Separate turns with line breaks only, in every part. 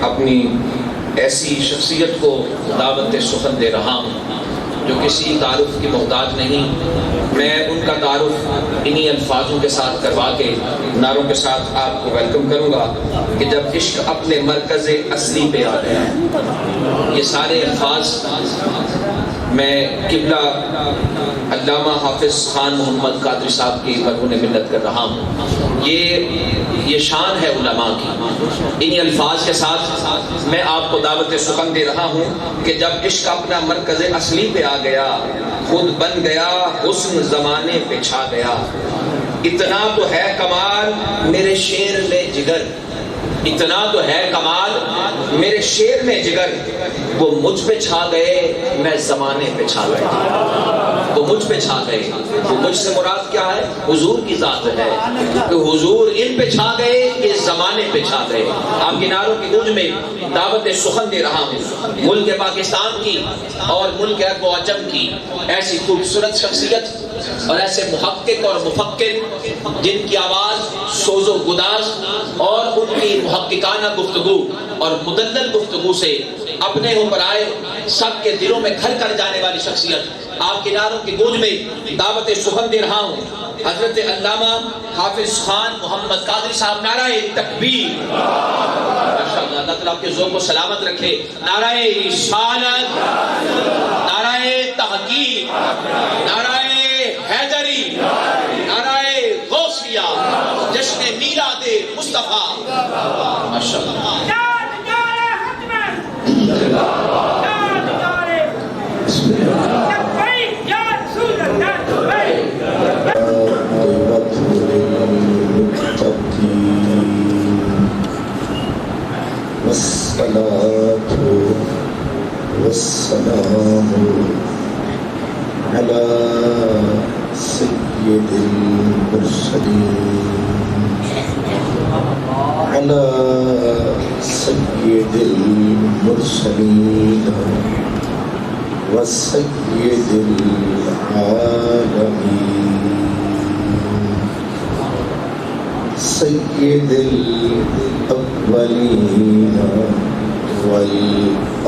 اپنی ایسی شخصیت کو دعوت سخن دے رہا ہوں جو کسی تعارف کی محتاج نہیں. میں ان کا تعارف انہی الفاظوں کے ساتھ کروا کے نعروں کے ساتھ آپ کو ویلکم کروں گا کہ جب عشق اپنے مرکز اصلی پہ آ گیا. یہ سارے الفاظ میں قبلہ علامہ حافظ خان محمد قادری صاحب کی مرہون منت کر رہا ہوں. یہ شان ہے علماء کی. انہی الفاظ کے ساتھ میں آپ کو دعوت سخن دے رہا ہوں کہ جب عشق اپنا مرکز اصلی پہ آ گیا خود بن گیا حسن زمانے پہ چھا گیا. اتنا تو ہے کمال میرے شعر میں جگر، اتنا تو ہے کمال میرے شعر میں جگر، وہ مجھ پہ چھا گئے میں زمانے پہ چھا گیا. وہ مجھ پہ چھا گئے، وہ مجھ سے مراد کیا ہے؟ حضور کی ذات ہے کہ حضور ان پہ چھا گئے، یہ زمانے پہ چھا گئے. آپ کے نعروں کی گونج میں دعوت سخن دے رہا ہوں ملک پاکستان کی اور ملک عرب و عجم کی ایسی خوبصورت شخصیت اور ایسے محقق اور مفکر جن کی آواز سوز و گداز اور ان کی محققانہ گفتگو اور مدلل گفتگو سے اپنے اوپر آئے سب کے دلوں میں گھر کر جانے والی شخصیت آپ کے نعروں کی گونج میں دعوت سخن دے رہا ہوں حضرت علامہ حافظ خان محمد قادری صاحب. نعرہ تکبیر. ماشاءاللہ، اللہ تعالیٰ آپ کے ذوق کو سلامت رکھے. نعرہ رسالت، نعرہ تحقیق، نعرہ حیدری، نعرہ غوثیہ، جشن میلاد مصطفیٰ. ماشاءاللہ.
والصلاة والسلام على سيد المرسلين على سيد المرسلين وسيد العالمين سيد الأولين والآخرين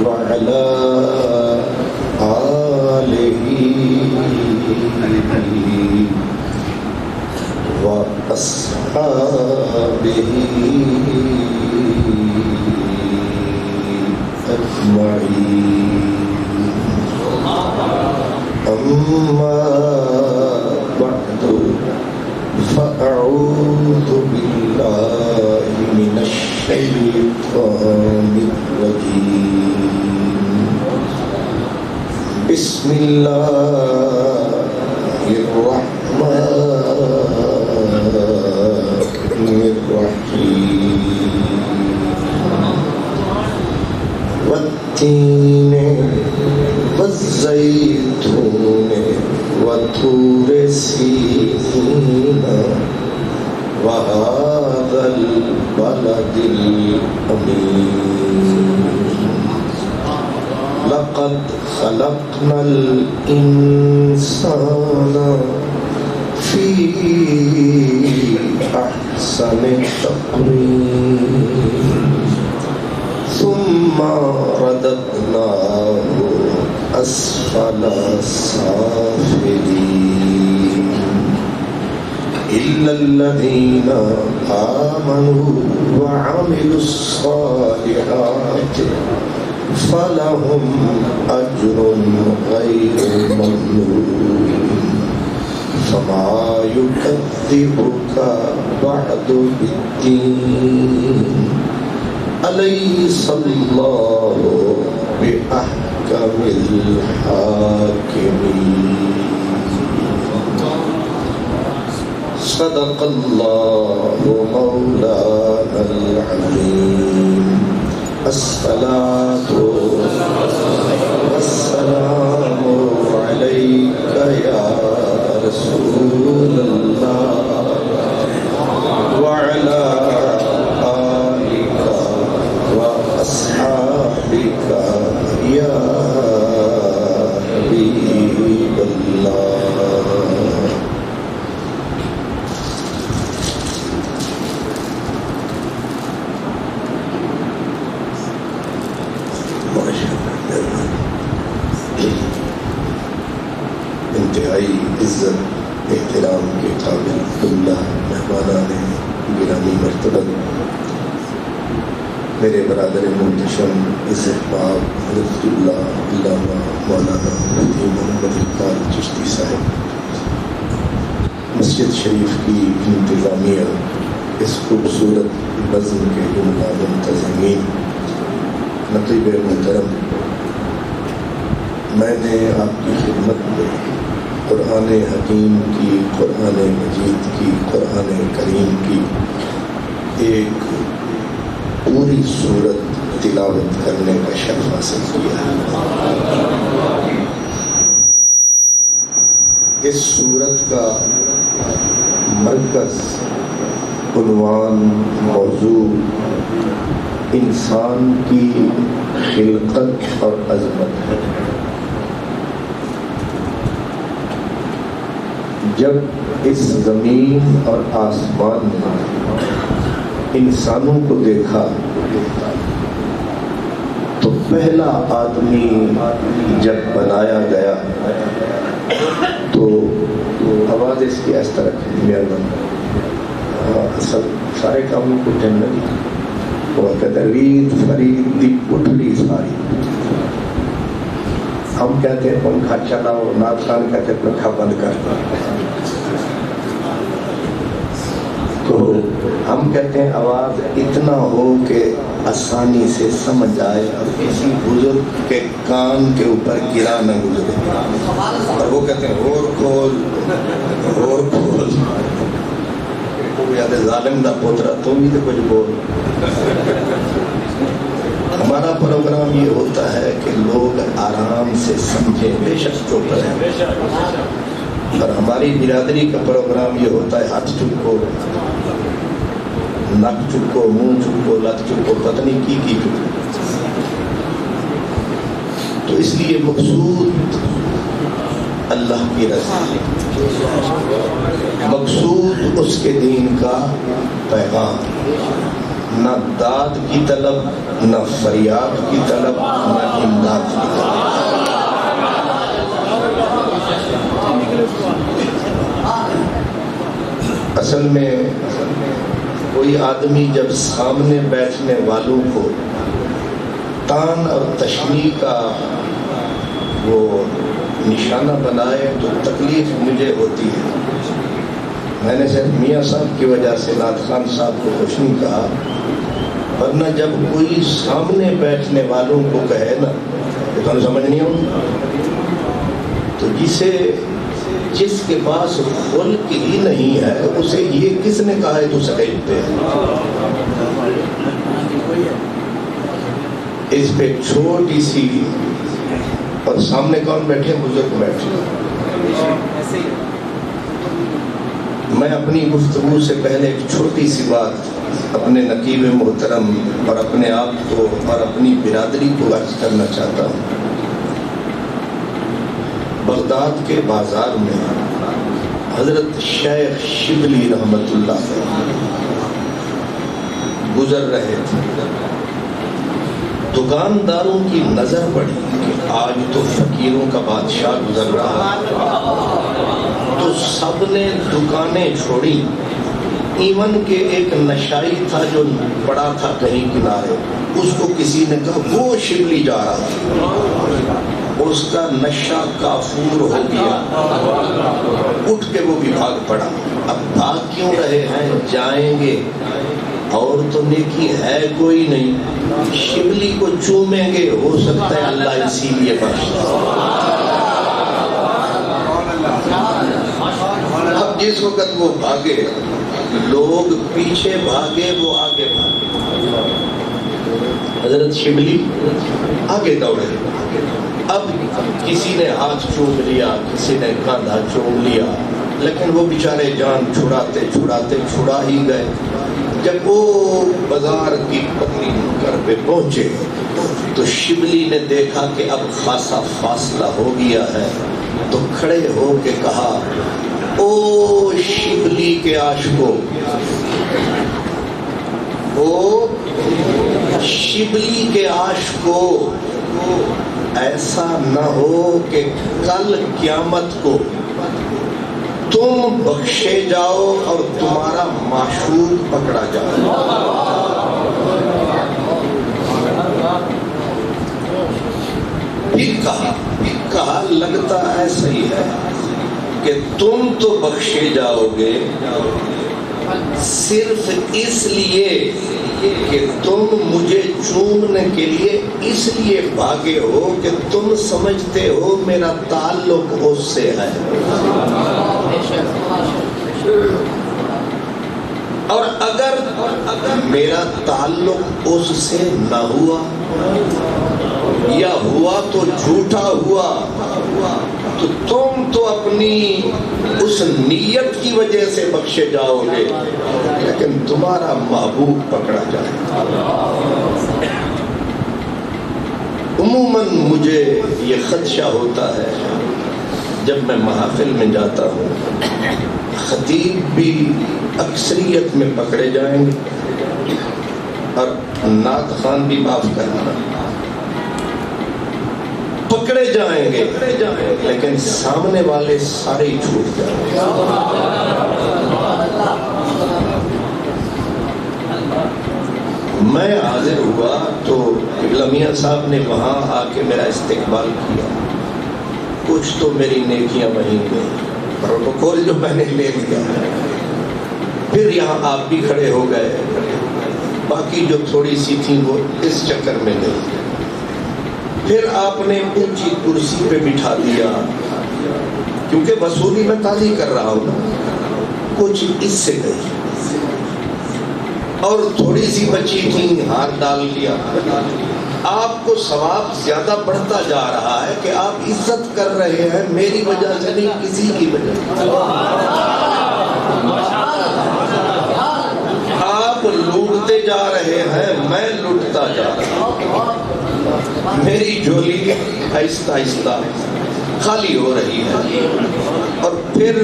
وعلى آله وأصحابه أجمعين. أما بعد فأعوذ بالله من الشيطان الرجيم. بسم الله الرحمن الرحيم. والتين والزيتون وطور سينين وهذا البلد الأمين. لقد خلقنا الإنسان في أحسن تقويم ثم رددناه أسفل سافلين إلا الذين آمنوا وعملوا الصالحات فلهم أجر غير ممنون. فما يكذبك بعد بالدين أليس الله بأحكم الحاكمين. صدق الله مولانا العظيم. الصلاة والسلام عليك يا رسول الله وعلى آلك وأصحابك يا حبيب الله. قابل اللہ مہمانان گرامی مرتبہ، میرے برادر محتشم عزت باب حضرت اللہ علامہ مولانا مفتی محمد اقبال چشتی صاحب، مسجد شریف کی انتظامیہ، اس خوبصورت نظم کے جملہ منتظمین، نقیب محترم، میں نے آپ کی خدمت میں قرآن حکیم کی، قرآن مجید کی، قرآن کریم کی ایک پوری صورت تلاوت کرنے کا شرف حاصل کیا ہے۔ اس صورت کا مرکز، عنوان، موضوع انسان کی خلقت اور عظمت ہے۔ جب اس زمین اور آسمان نے انسانوں کو دیکھا تو پہلا آدمی جب بنایا گیا تو آواز اس کی اس طرح کی مہربانی، اصل سارے کاموں کو ٹائم لگی، وہ کہتے ہیں ریت فرید دی اٹھلی ساری، ہم کہتے ہیں پنکھا چلاؤ، نعت خان کہتے ہیں پنکھا بند کر، تو ہم کہتے ہیں آواز اتنا ہو کہ آسانی سے سمجھ آئے اور کسی بزرگ کے کان کے اوپر گرا نہ گزرے، اور وہ کہتے ہیں اور کھول اور کھول، یاد ظالم دا پوترا تم بھی تو کچھ بول۔ ہمارا پروگرام یہ ہوتا ہے کہ لوگ آرام سے سمجھیں، بے شک چپ رہیں، اور ہماری برادری کا پروگرام یہ ہوتا ہے ہاتھ چپکو، نک چپکو، منہ چپکو، لت چپکو، پتنی کی چپکو۔ تو اس لیے مقصود اللہ کی رضا، مقصود اس کے دین کا پیغام، نہ داد کی طلب، نہ فریاد کی طلب، نہ امداد کی طلب۔ اصل میں کوئی آدمی جب سامنے بیٹھنے والوں کو تان اور تشنیع کا وہ نشانہ بنائے تو تکلیف مجھے ہوتی ہے۔ میں نے صرف میاں صاحب کی وجہ سے نعت خان صاحب کو کچھ نہیں کہا، ورنہ جب کوئی سامنے بیٹھنے والوں کو کہے نا تو تمہیں سمجھ نہیں ہوگا، تو جس کے پاس خلق ہی نہیں ہے اسے یہ کس نے کہا ہے تو سکیت پہ ہے۔ اس پہ چھوٹی سی، اور سامنے کون بیٹھے؟ بزرگ بیٹھے۔ میں اپنی گفتگو سے پہلے ایک چھوٹی سی بات اپنے نقیب محترم اور اپنے آپ کو اور اپنی برادری کو عرض کرنا چاہتا ہوں۔ بغداد کے بازار میں حضرت شیخ شبلی رحمت اللہ گزر رہے تھے، دکانداروں کی نظر پڑی کہ آج تو فقیروں کا بادشاہ گزر رہا ہے، تو سب نے دکانیں چھوڑی، ایون کہ ایک نشائی تھا جو پڑا تھا کہیں کنارے، اس کو کسی نے کہا وہ شبلی جا رہا تھا، اس کا نشہ کافور ہو گیا، اٹھ کے وہ بھی بھاگ پڑا۔ اب بھاگ کیوں رہے ہیں؟ جائیں گے اور تو نیکی ہے کوئی نہیں، شبلی کو چومیں گے، ہو سکتا ہے اللہ اسی لیے بخش دے۔ اب جس وقت وہ بھاگے، لوگ پیچھے بھاگے، وہ آگے بھاگے، حضرت شبلی آگے دوڑے۔ اب کسی نے ہاتھ چوم لیا، کسی نے کاندھا چوم لیا، لیکن وہ بیچارے جان چھڑاتے چھڑاتے چھڑا ہی گئے۔ جب وہ بازار کی پتلی نکر پہ پہنچے تو شبلی نے دیکھا کہ اب خاصا فاصلہ ہو گیا ہے، تو کھڑے ہو کے کہا، او شبلی کے عاشقو، او شبلی کے عاشقو، ایسا نہ ہو کہ کل قیامت کو تم بخشے جاؤ اور تمہارا معشوق پکڑا جائے. پھر کہا لگتا ایسا ہی ہے کہ تم تو بخشے جاؤ گے صرف اس لیے کہ تم مجھے چومنے کے لیے اس لیے بھاگے ہو کہ تم سمجھتے ہو میرا تعلق اس سے ہے. اور اگر میرا تعلق اس سے نہ ہوا یا ہوا تو جھوٹا ہوا تو تم تو اپنی اس نیت کی وجہ سے بخشے جاؤ گے لیکن تمہارا محبوب پکڑا جائے. عموماً مجھے یہ خدشہ ہوتا ہے جب میں محافل میں جاتا ہوں خطیب بھی اکثریت میں پکڑے جائیں گے اور نعت خوان بھی معاف کرنا پکڑے جائیں گے لیکن سامنے والے سارے ہی چھوٹ جائیں گے. میں حاضر ہوا تو قبلہ میاں صاحب نے وہاں آ کے میرا استقبال کیا. کچھ تو میری نیکیاں وہیں گئی پروٹوکول جو میں نے لے لیا. پھر یہاں آپ بھی کھڑے ہو گئے باقی جو تھوڑی سی تھی وہ اس چکر میں گئی. پھر آپ نے اونچی کرسی پہ بٹھا دیا کیونکہ وصولی میں تازی کر رہا ہوں نا. کچھ اس سے گئی اور تھوڑی سی بچی تھی ہاتھ ڈال دیا. آپ کو ثواب زیادہ بڑھتا جا رہا ہے کہ آپ عزت کر رہے ہیں میری وجہ سے نہیں کسی کی وجہ سے. آپ لوٹتے جا رہے ہیں میں لوٹتا جا رہا ہوں. میری جھولی آہستہ آہستہ خالی ہو رہی ہے. اور پھر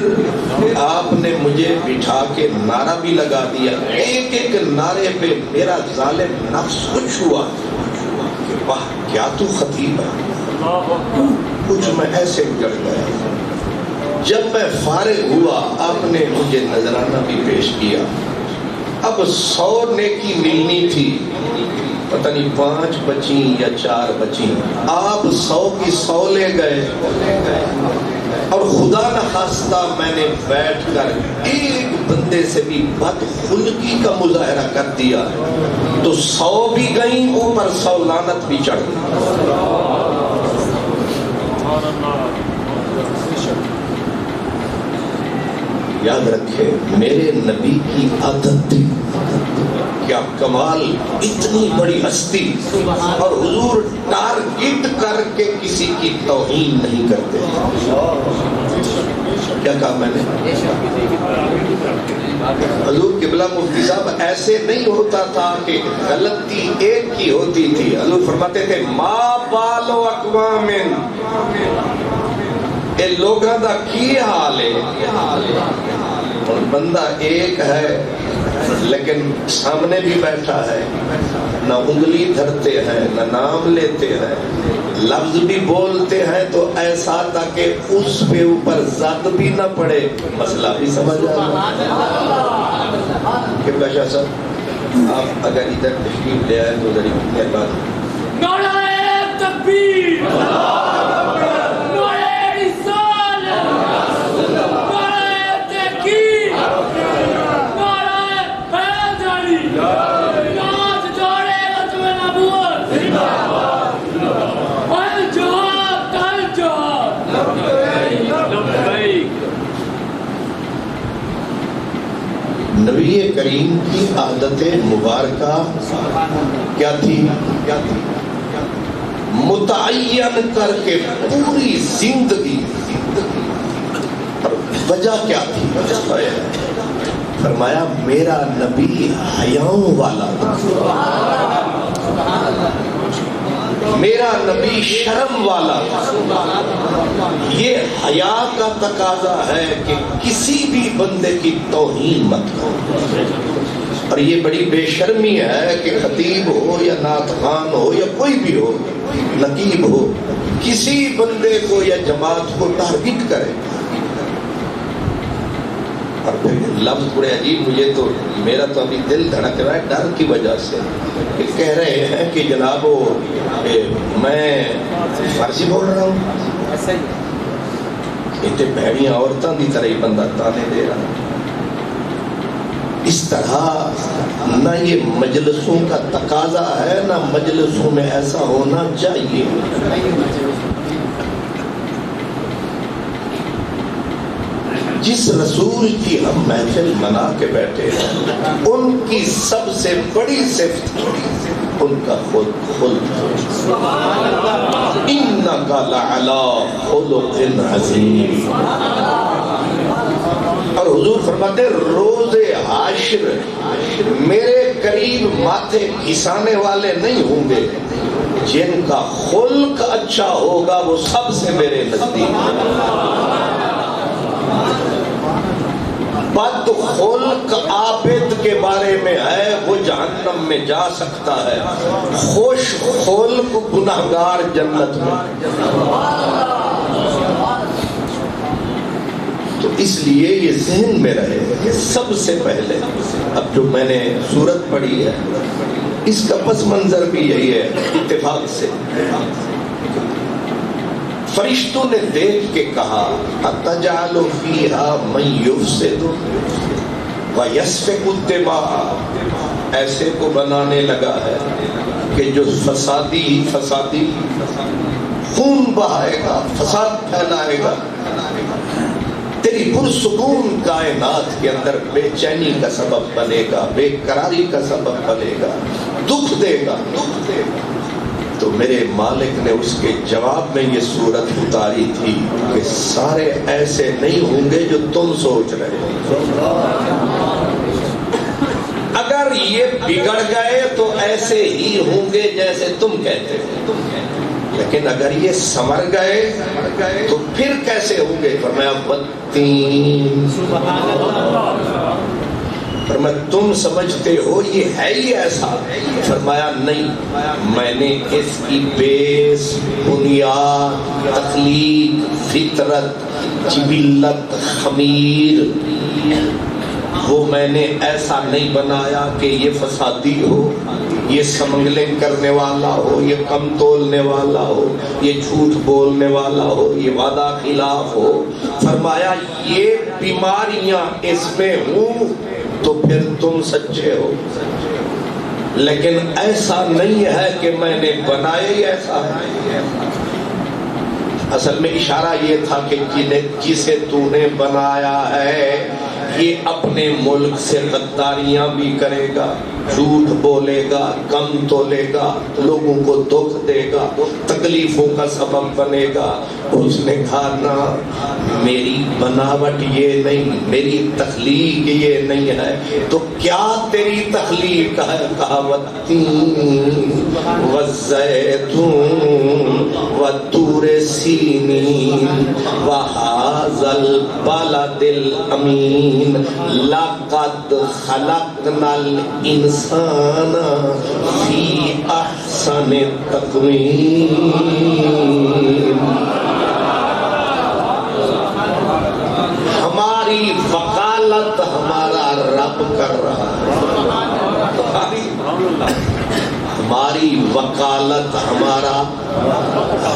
آپ نے مجھے بٹھا کے نعرہ بھی لگا دیا. ایک ایک نعرے پہ میرا ظالم نفس کچھ ہوا کہ واہ کیا تو خطیب ہے. کچھ میں ایسے گڑ گیا. جب میں فارغ ہوا آپ نے مجھے نذرانہ بھی پیش کیا. اب 100 نیکی ملنی تھی پتہ نہیں 5 بچیں یا 4 بچیں. آپ 100 کی 100 لے گئے اور خدا نخواستہ میں نے بیٹھ کر ایک بندے سے بھی بدخلقی کا مظاہرہ کر دیا تو 100 بھی گئیں اوپر 100 لعنت بھی چڑھ گئی. یاد رکھے میرے نبی کی عادت تھی. کیا کمال اتنی بڑی ہستی اور حضور ٹارگٹ کر کے کسی کی توہین نہیں کرتے. کیا کہا میں نے؟ حضور قبلہ مفتی صاحب ایسے نہیں ہوتا تھا کہ غلطی ایک کی ہوتی تھی. حضور فرماتے تھے ما بالو اقوام اے لوگاں دا کی حال ہے. بندہ ایک ہے لیکن سامنے بھی بیٹھا ہے نہ انگلی دھرتے ہیں نہ نام لیتے ہیں لفظ بھی بولتے ہیں تو ایسا تھا کہ اس پہ اوپر زد بھی نہ پڑے. مسئلہ بھی سمجھ آئے. قبلہ شاہ صاحب آپ اگر ادھر تشریف لے آئے تو ذریعہ مہربانی.
نعرہ تکبیر
نبی کریم کی عادت مبارکہ کیا تھی؟ متعین کر کے پوری زندگی. وجہ کیا تھی؟ فرمایا میرا نبی حیاؤں والا تھا. میرا نبی شرم والا. یہ حیا کا تقاضا ہے کہ کسی بھی بندے کی توہین مت کرو. اور یہ بڑی بے شرمی ہے کہ خطیب ہو یا نعت خوان ہو یا کوئی بھی ہو نقیب ہو کسی بندے کو یا جماعت کو ٹارگٹ کرے. اور پھر لفظ بڑے عجیب، مجھے تو میرا تو ابھی دل دھڑک رہا ہے ڈر کی وجہ سے، کہ کہہ رہے ہیں کہ جناب میں فارسی بول رہا ہوں، اتنے بھڑیاں عورتوں کی طرح ہی بندہ تانے دے رہا۔ اس طرح نہ یہ مجلسوں کا تقاضا ہے، نہ مجلسوں میں ایسا ہونا چاہیے۔ جس رسول کی ہم محفل منا کے بیٹھے ہیں، ان کی سب سے بڑی صفت ان کا خلق انک لعلی خلق عظیم۔ اور حضور فرماتے روز حاشر میرے قریب ماتھے گھسانے والے نہیں ہوں گے، جن کا خلق اچھا ہوگا وہ سب سے میرے نزدیک۔ بد خلق عابد کے بارے میں ہے، وہ جہنم میں جا سکتا ہے، خوش خلق گناہگار جنت میں۔ تو اس لیے یہ ذہن میں رہے کہ سب سے پہلے اب جو میں نے سورت پڑھی ہے اس کا پس منظر بھی یہی ہے، اتفاق سے فرشتوں نے دیکھ کے کہا اتجعل فیہا من یفسد ویسفک الدماء، ایسے کو بنانے لگا ہے کہ جو فسادی خون بہائے گا، فساد پھیلائے گا، تیری پرسکون کائنات کے اندر بے چینی کا سبب بنے گا، بے قراری کا سبب بنے گا، دکھ دے گا۔ تو میرے مالک نے اس کے جواب میں یہ صورت اتاری تھی کہ سارے ایسے نہیں ہوں گے جو تم سوچ رہے ہو۔ اگر یہ بگڑ گئے تو ایسے ہی ہوں گے جیسے تم کہتے ہو، لیکن اگر یہ سنور گئے تو پھر کیسے ہوں گے؟ فرمایا والتین، فرمایا تم سمجھتے ہو یہ ہے ہی ایسا؟ فرمایا نہیں، میں نے اس کی بیس، بنیاد، تخلیق، فطرت، جبلت، خمیر، وہ میں نے ایسا نہیں بنایا کہ یہ فسادی ہو، یہ سمنگلنگ کرنے والا ہو، یہ کم تولنے والا ہو، یہ جھوٹ بولنے والا ہو، یہ وعدہ خلاف ہو۔ فرمایا یہ بیماریاں اس میں ہوں تو پھر تم سچے ہو، لیکن ایسا نہیں ہے کہ میں نے بنایا ہی ایسا ہے۔ اصل میں اشارہ یہ تھا کہ جسے تو نے بنایا ہے یہ اپنے ملک سے غداریاں بھی کرے گا، جھوٹ بولے گا، کم تولے گا، لوگوں کو دکھ دے گا، تکلیفوں کا سبب بنے گا۔ اس نے کہا نا، میری بناوٹ یہ نہیں، میری تخلیق یہ نہیں ہے، تو کیا تیری تخلیق ہے؟ کہا والتین والزیتون والطور سینین وہذا البلد الامین لقد خلقنا الانسان فی احسن تقویم۔ ہماری وکالت ہمارا رب کر رہا ہے، ہماری وکالت ہمارا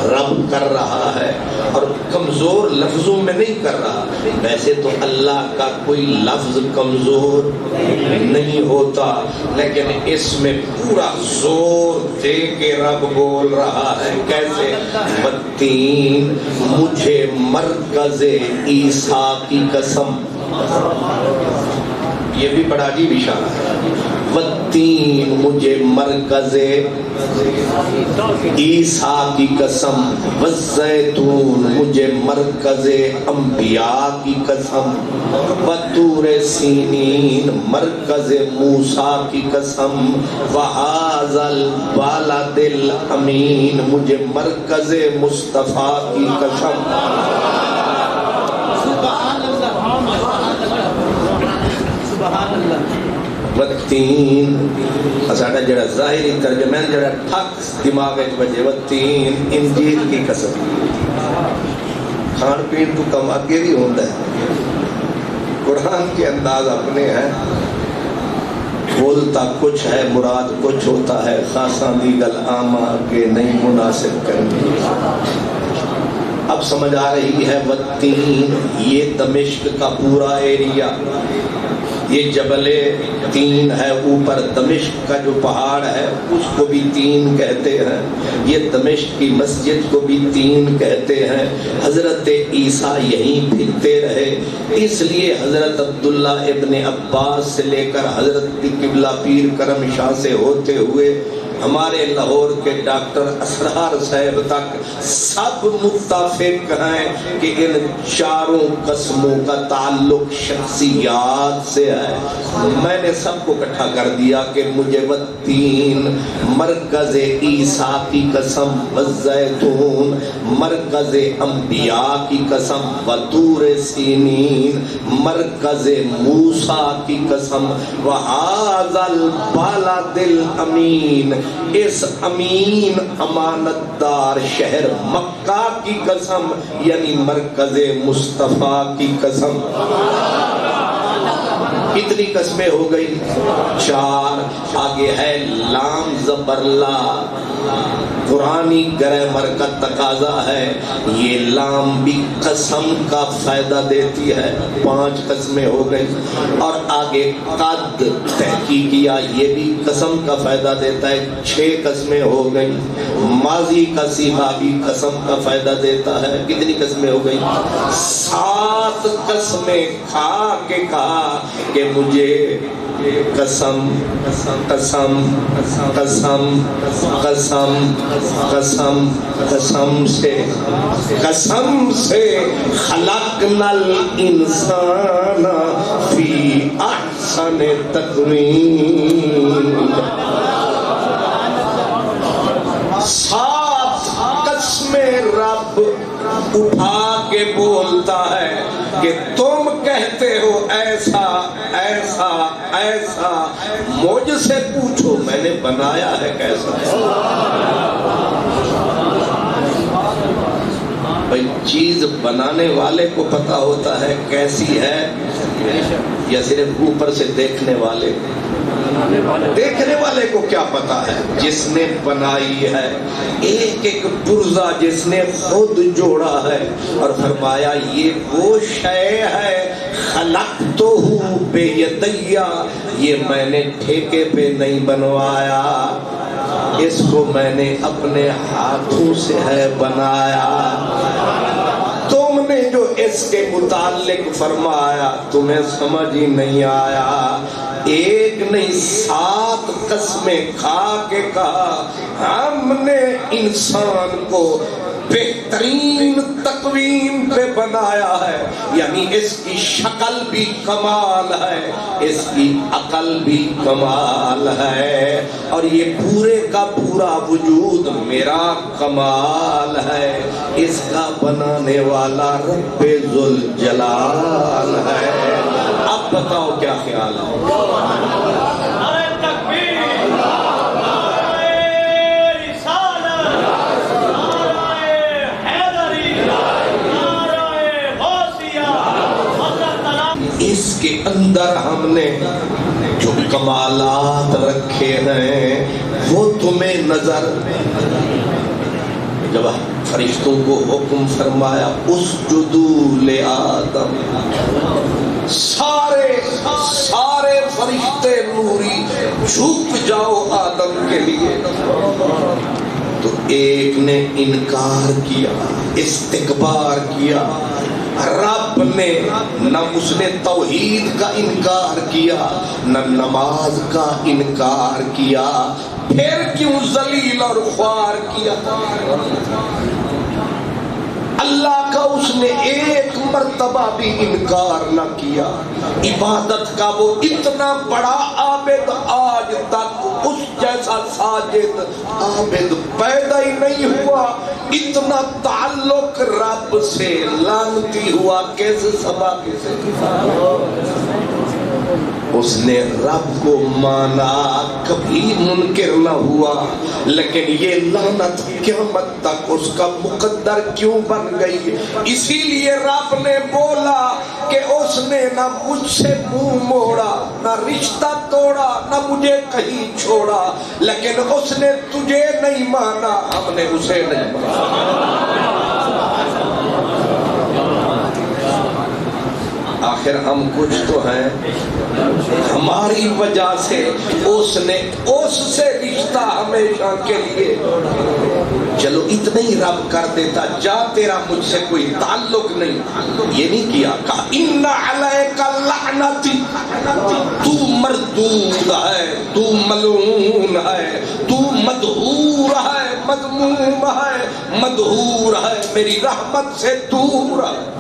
رب کر رہا ہے، اور کمزور لفظوں میں نہیں کر رہا۔ ویسے تو اللہ کا کوئی لفظ کمزور نہیں ہوتا، لیکن اس میں پورا زور دے کے رب بول رہا ہے۔ کیسے؟ والتین، مجھے مرکز عیسیٰ کی قسم، یہ بھی بڑا عجیب اشارہ ہے۔ والتین، مجھے مرکز عیسیٰ کی قسم، والزیتون، مجھے مرکز انبیاء کی قسم، والطور سینین، مرکز موسیٰ کی قسم، وہذا البلد الامین، مجھے مرکز مصطفیٰ کی قسم۔ والتین، ساڈا جڑا ظاہری ترجمہ ہے جڑا ٹھک دماغ وچ بجے، والتین، انجیل کی قسم۔ کھان پین تو کم اگے بھی ہوندا ہے، قرآن کے انداز اپنے ہیں، بولتا کچھ ہے مراد کچھ ہوتا ہے، خاصاں دیگل آما کے نہیں مناسب کرنی۔ اب سمجھ آ رہی ہے والتین، یہ دمشق کا پورا ایریا، یہ جبل تین ہے اوپر، دمشق کا جو پہاڑ ہے اس کو بھی تین کہتے ہیں، یہ دمشق کی مسجد کو بھی تین کہتے ہیں۔ حضرت عیسیٰ یہیں پھرتے رہے، اس لیے حضرت عبداللہ ابن عباس سے لے کر حضرت قبلہ پیر کرم شاہ سے ہوتے ہوئے ہمارے لاہور کے ڈاکٹر اسرار صاحب تک سب متفق ہیں کہ ان چاروں قسموں کا تعلق شخصیات سے ہے۔ میں نے سب کو اکٹھا کر دیا کہ مجھے والتین، مرکز عیسیٰ کی قسم، والزیتون، مرکز انبیاء کی قسم، وطور سینین، مرکز موسیٰ کی قسم، وہذا البلد الامین، اس امین امانت دار شہر مکہ کی قسم، یعنی مرکز مصطفیٰ کی قسم۔ کتنی قسمیں ہو گئی؟ 4۔ آگے ہے لام زبر لا، قرآنی گرامر کا تقاضا ہے، یہ لام بھی قسم کا فائدہ دیتی ہے، 5 قسمیں ہو گئی۔ اور آگے قد تحقیقیہ، یہ بھی قسم کا فائدہ دیتا ہے، 6 قسمیں ہو گئی۔ ماضی کا صیغہ بھی قسم کا فائدہ دیتا ہے، کتنی قسمیں ہو گئی؟ 7 قسمیں کھا کے کہا کہ مجھے قسم قسم قسم قسم قسم قسم سے خلقنا الانسان فی احسن تقویم۔ 7 قسمیں رب اٹھا کے بولتا ہے کہ تم کہتے ہو ایسا ایسا ایسا، مجھ سے پوچھو میں نے بنایا ہے کیسا۔ بھئی چیز بنانے والے کو پتا ہوتا ہے کیسی ہے، یا صرف اوپر سے دیکھنے والے؟ دیکھنے والے کو کیا پتا ہے؟ جس نے بنائی ہے، ایک ایک پرزہ جس نے خود جوڑا ہے، اور فرمایا یہ وہ شے ہے خلقتہ بیدیا، یہ میں نے ٹھیکے پہ نہیں بنوایا، اس کو میں نے اپنے ہاتھوں سے ہے بنایا۔ تم نے جو اس کے متعلق فرمایا تمہیں سمجھ ہی نہیں آیا۔ ایک نہیں 7 قسمیں کھا کے کہا ہم نے انسان کو بہترین تقویم پہ بنایا ہے، یعنی اس کی شکل بھی کمال ہے، اس کی عقل بھی کمال ہے، اور یہ پورے کا پورا وجود میرا کمال ہے، اس کا بنانے والا رب ذوالجلال ہے۔ اب بتاؤ کیا خیال ہے؟ اس کے اندر ہم نے جو کمالات رکھے ہیں وہ تمہیں نظر، جب فرشتوں کو حکم فرمایا اسجدوا لآدم، سارے فرشتے نوری جھک جاؤ آدم کے لیے، تو ایک نے انکار کیا، استکبار کیا۔ رب نے نہ اس نے توحید کا انکار کیا، نہ نماز کا انکار کیا، پھر کیوں ذلیل اور خوار کیا؟ اللہ کا اس نے ایک مرتبہ بھی انکار نہ کیا۔ عبادت کا وہ اتنا بڑا عابد، آج تک اس جیسا ساجد عابد پیدا ہی نہیں ہوا، اتنا تعلق رب سے لانتی ہوا، کیسے سبب سے؟ اس نے رب کو مانا، کبھی منکر نہ ہوا، لیکن یہ لعنت قیامت تک اس کا مقدر کیوں بن گئی؟ اسی لیے رب نے بولا کہ اس نے نہ مجھ سے منہ موڑا، نہ رشتہ توڑا، نہ مجھے کہیں چھوڑا، لیکن اس نے تجھے نہیں مانا، ہم نے اسے نہیں مانا۔ آخر ہم کچھ تو ہیں، ہماری وجہ سے اس نے اس سے رشتہ ہمیشہ کے لیے، چلو اتنا ہی رب کر دیتا، جا تیرا مجھ سے کوئی تعلق نہیں، یہ نہیں کیا، کہا ان علیک لعنتی، تو مردود ہے، تو ملعون ہے، تو مدحور ہے، مذموم ہے، مدحور ہے، میری رحمت سے دور ہے۔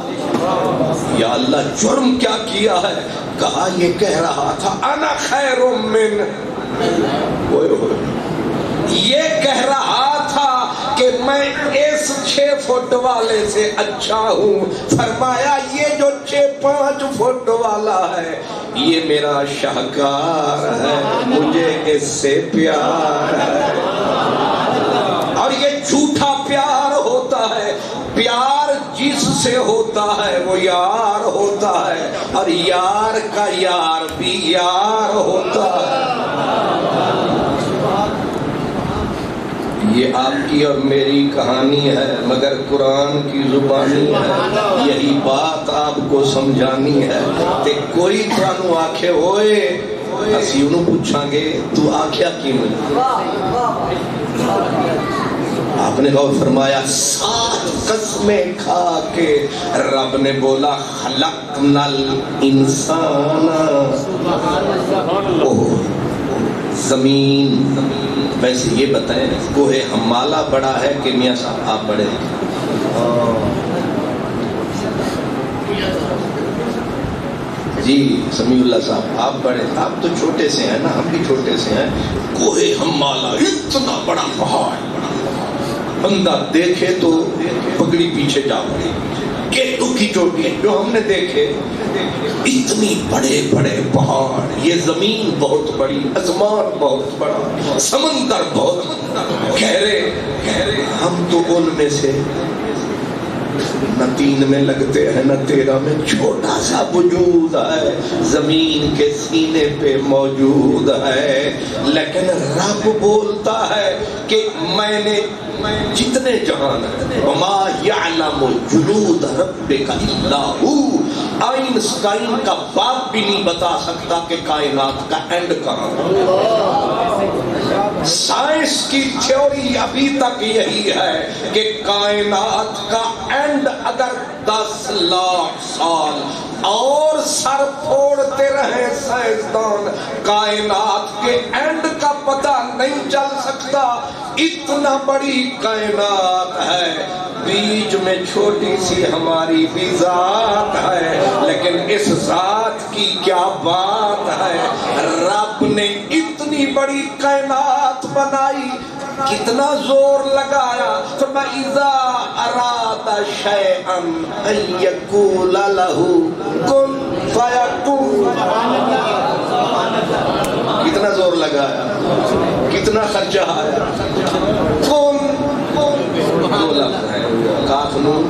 یا اللہ جرم کیا کیا ہے؟ کہا یہ کہہ رہا تھا انا خیر من، یہ کہہ رہا تھا کہ میں اس 6 فٹ والے سے اچھا ہوں۔ فرمایا یہ جو 5 فٹ والا ہے یہ میرا شاہکار ہے، مجھے اس سے پیار ہے۔ اور یہ جھوٹا پیار ہوتا ہے، پیار جس سے ہوتا ہے وہ یار ہوتا ہے، اور یار کا یار بھی یار ہوتا ہے۔ یہ آپ کی اور میری کہانی ہے، مگر قرآن کی زبانی ہے، یہی بات آپ کو سمجھانی ہے۔ تے کوئی تانوں آکھے ہوئے اسی انہوں پوچھاں گے تو آکھیا کیوں؟ آپ نے غور فرمایا 7 قسمیں کھا کے رب نے بولا خلقنا الانسان، زمین۔ ویسے یہ بتائیں کوہ حمالہ بڑا ہے کہ میاں صاحب آپ بڑے ہیں؟ جی سمیع اللہ صاحب آپ بڑے، آپ تو چھوٹے سے ہیں نا، ہم بھی چھوٹے سے ہیں۔ کوہ حمالہ اتنا بڑا پہاڑ، بندہ دیکھے تو پگڑی پیچھے جا پڑے، کیٹو کی چوٹی جو ہم نے دیکھے، اتنی بڑے بڑے پہاڑ، یہ زمین بہت بڑی، آسمان بہت بڑا، سمندر بہت گہرے، ہم تو ان میں سے نہ 3 میں لگتے ہیں نہ 13 میں، چھوٹا سا وجود ہے، زمین کے سینے پہ موجود ہے، لیکن رب بولتا ہے کہ میں نے جتنے جہان ہیں، وما یعلم جنود ربک الا ہو، آئنسٹائن کا باپ بھی نہیں بتا سکتا کہ کائنات کا اینڈ کہاں ہے۔ سائنس کی تھیوری ابھی تک یہی ہے کہ کائنات کا اینڈ اگر 10 لاکھ سال اور سر پھوڑتے رہے سائنسدان، کائنات کے اینڈ کا پتہ نہیں چل سکتا۔ اتنا بڑی کائنات ہے، بیچ میں چھوٹی سی ہماری بھی ذات ہے، لیکن اس ذات کی کیا بات ہے، رب نے اتنی بڑی کائنات بنائی، کتنا زور لگایا، فَإِذَا أَرَادَ شَيْئًا أَن يَقُولَ لَهُ كُن فَيَكُونُ۔ کتنا زور لگایا، کتنا خرچہ آیا، کن، 2 لفظ ہیں، کاف نون،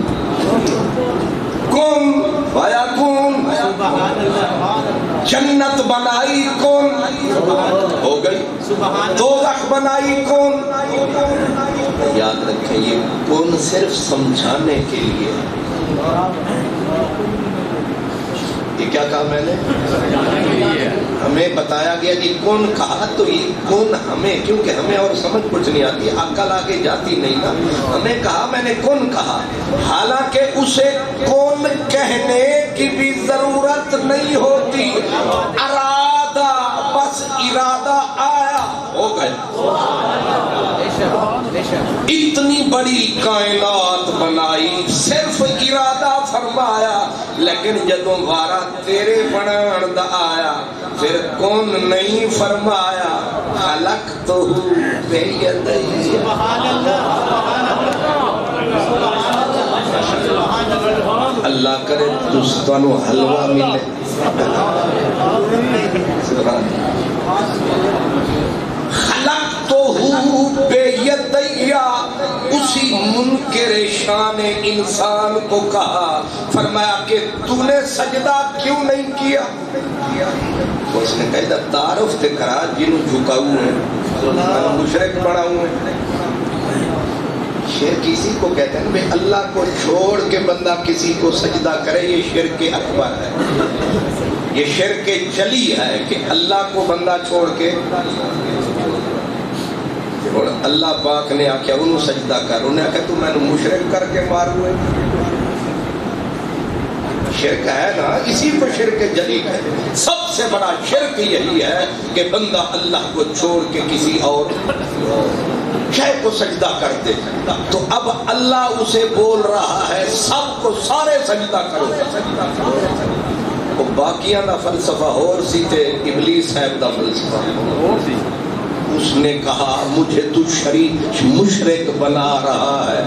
کن فیکون۔ جنت بنائی کن، ہو گئی، دوزخ بنائی کن۔ یاد رکھیں یہ کن صرف سمجھانے کے لیے، یہ کیا کہا میں نے؟ ہمیں بتایا گیا کہ کون کہا، تو یہ کون ہمیں، کیونکہ ہمیں اور سمجھ کچھ نہیں آتی، عقل آگے جاتی نہیں نا، ہمیں کہا، میں نے کون کہا، حالانکہ اسے کون کہنے کی بھی ضرورت نہیں ہوتی، ارادہ، بس ارادہ آیا، ہو گئے۔ اتنی بڑی کائنات بنائی، صرف ارادہ فرمایا، لیکن جدوں وارا تیرے بنان دا آیا پھر کون نہیں فرمایا، خلقتہ بیدی۔ اللہ کرے دوستانو حلوہ ملے، خلقتہ بیدیا، اسی منکر شان انسان کو کہا، فرمایا کہ تو نے سجدہ کیوں نہیں کیا؟ اس نے کہا تعارف تے کرا جنہوں جھکاؤں ہے، میں مشرک بڑھاؤں ہے۔ شرک اسی کو کہتے ہیں کہ اللہ کو چھوڑ کے بندہ کسی کو سجدہ کرے، یہ شرک اکبر ہے، یہ شرک جلی ہے کہ اللہ کو بندہ چھوڑ کے، اور اللہ پاک نے آکھیا انہوں سجدہ کر، انہوں نے آکھیا تو میں نے مشرک کر کے ماروں ہے۔ شرک ہے نا، اسی کو شرک جلی ہے۔ سب سے بڑا شرک یہی ہے کہ بندہ اللہ کو چھوڑ کے کسی اور شے کو سجدہ کر دے۔ تو اب اللہ اسے بول رہا ہے سب کو سارے سجدہ کرو، وہ باقیاں دا فلسفہ اور سی تے ابلیس صاحب دا فلسفہ۔ اس نے کہا مجھے تو شریک مشرک بنا رہا ہے،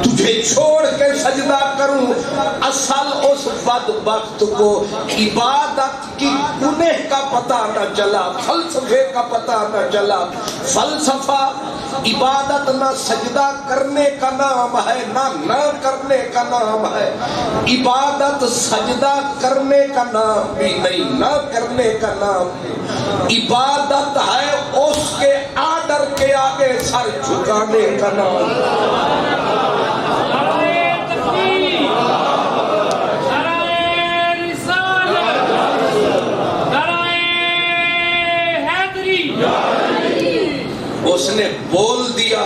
تجھے چھوڑ کے سجدہ کروں۔ اصل اس بدبخت کو عبادت کی گنہ کا پتہ نہ چلا، فلسفے کا پتہ نہ چلا۔ فلسفہ عبادت نہ سجدہ کرنے کا نام ہے نہ کرنے کا نام ہے، عبادت سجدہ کرنے کا نام بھی نہیں، نہ کرنے کا نام بھی۔ عبادت ہے اس کے آرڈر کے آگے سر جھکانے کا نام۔ اس نے بول دیا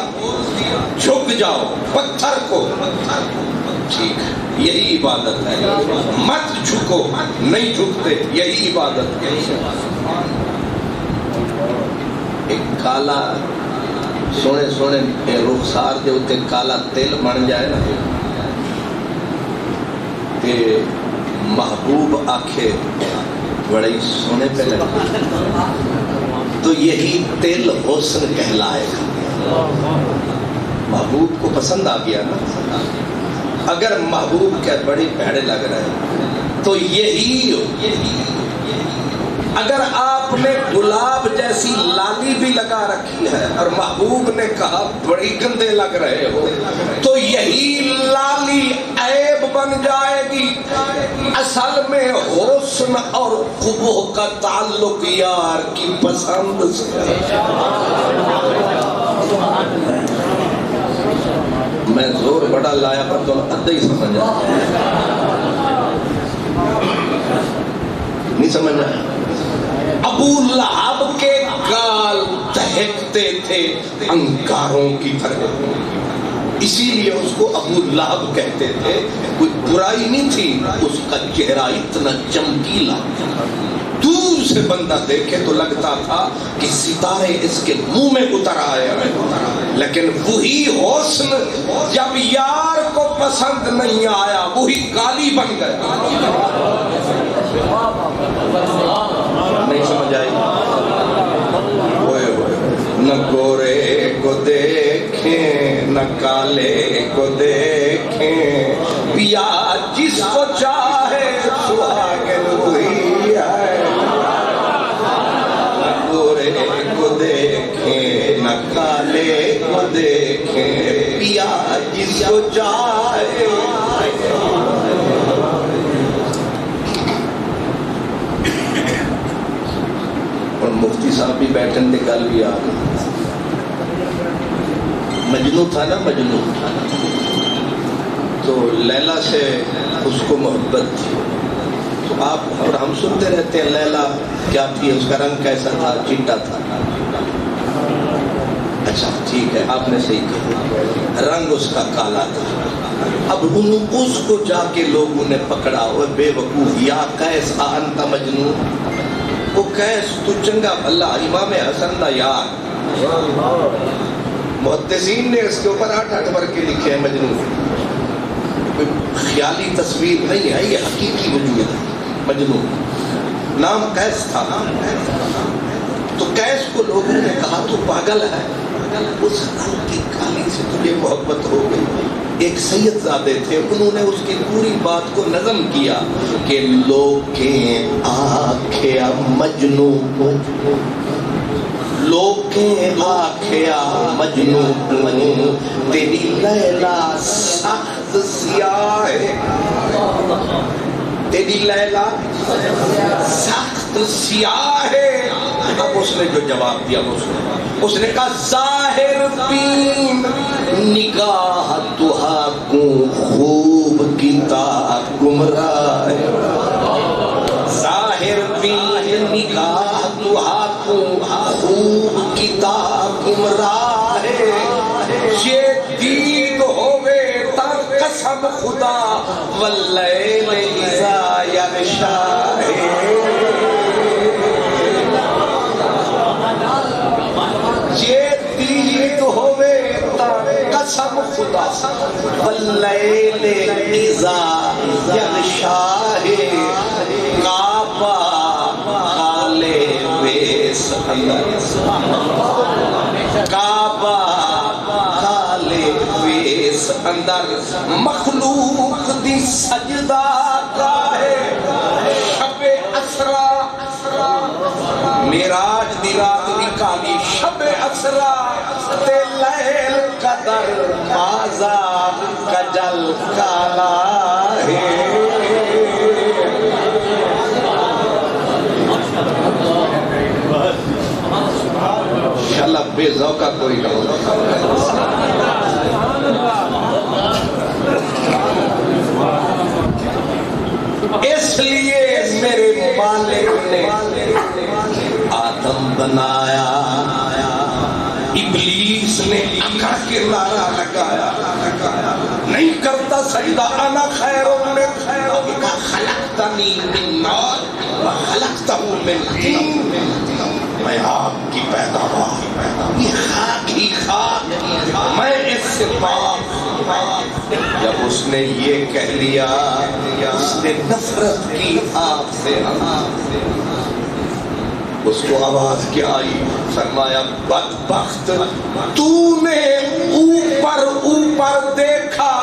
جھک جاؤ پتھر کو، ٹھیک ہے یہی عبادت ہے، مت جھکو، نہیں جھکتے، یہی عبادت ہے۔ ایک کالا سونے سونے رخسار دے اتے کالا تیل بن جائے نا تے محبوب آنکھیں بڑے سونے پہ لگے، تو یہی تیل حسن کہلائے گا۔ محبوب کو پسند آ گیا نا، اگر محبوب کے بڑی بھیڑے لگ رہے ہیں تو یہی اگر آپ نے گلاب جیسی لالی بھی لگا رکھی ہے اور محبوب نے کہا بڑی گندے لگ رہے ہو، تو یہی لالی عیب بن جائے گی۔ اصل میں حسن اور قبح کا تعلق یار کی پسند سے ہے۔ میں زور بڑا لایا پر تم ادھا ہی سمجھا نہیں سمجھا۔ ابو لہب کے گال دہکتے تھے انگاروں کی طرح، اسی لیے اس کو ابو لہب کہتے تھے۔ کوئی برائی نہیں تھی، اس کا چہرہ اتنا چمکیلا، دور سے بندہ دیکھے تو لگتا تھا کہ ستارے اس کے منہ میں اتر آئے ہیں۔ لیکن وہی حسن جب یار کو پسند نہیں آیا وہی گالی بن گئے۔ نہیں سمجھ آئی؟ نہ گورے کو دیکھیں نہ کالے کو دیکھیں، پیا جس کو چاہے سہاگن وہی ہے۔ نہ گورے کو دیکھیں نہ کالے کو دیکھیں، پیا جس کو چاہے۔ اور مفتی صاحب بھی بیٹھن دے گل بھی آ گئی۔ مجنون تھا نا، مجنون تو لیلا سے اس کو محبت تھی، تو آپ اور ہم سنتے رہتے ہیں لیلا کیا تھی، اس کا رنگ کیسا تھا، چٹا تھا۔ اچھا ٹھیک ہے آپ نے صحیح کہا، رنگ اس کا کالا تھا۔ اب اس کو جا کے لوگوں نے پکڑا، وہ بے وقوف، یا قیس انت مجنون، وہ قیس تو چنگا بھلا امام حسن دا یار۔ محدثین نے اس کے اوپر 8 ورقے لکھے ہیں مجنون، کوئی خیالی تصویر نہیں ہے، یہ حقیقی وجود ہے۔ مجنون نام قیس تھا، تو قیس کو لوگوں نے کہا تو پاگل ہے، اس رنگ کی کالی سے تجھے محبت ہو گئی۔ ایک سید زادے تھے، انہوں نے اس کی پوری بات کو نظم کیا کہ لوکیں آکھیا مجنو کو، لوکیں آکھیا مجنو کو، تیری لیلا سخت سیاہ ہے، تیری لیلا سخت سیاہ ہے۔ اب اس نے جو جواب دیا اس نے کہا ظاہر بین نگاہ تہا کو خوب کتاب گمراہ ہے، ظاہر بین نگاہ تہا کو خوب کتاب گمراہ ہے، یہ دید ہوئے تا قسم خدا واللیل اذا یغشا ہے، یہ دید ہوئے تا قسم خدا واللیل اذا یغشا ہے، کعبہ خالے بیس اندر، کعبہ خالے بیس اندر، مخلوق دی سجدہ گاہے شب اسرا، معراج دی رات نکالی شب اسرا، تے لیل قدر بازا کجل کالا ہے۔ انشاءاللہ بے ذوقہ کوئی نہ ہوگا۔ اس لیے میرے مالک نے آدم بنایا، ابلیس نے اکڑ کے نعرہ لگایا، نہیں کرتا سجدہ انا خیر من خلقتنی من نار وخلقتہ من طین، میں آگ کی پیداوار، یہ خاک ہی خاک، میں اس سے پاک۔ جب اس نے یہ کہہ لیا اس نے نفرت کی آگ سے، اس کو آواز کیا آئی، فرمایا بدبخت تو نے اوپر اوپر دیکھا،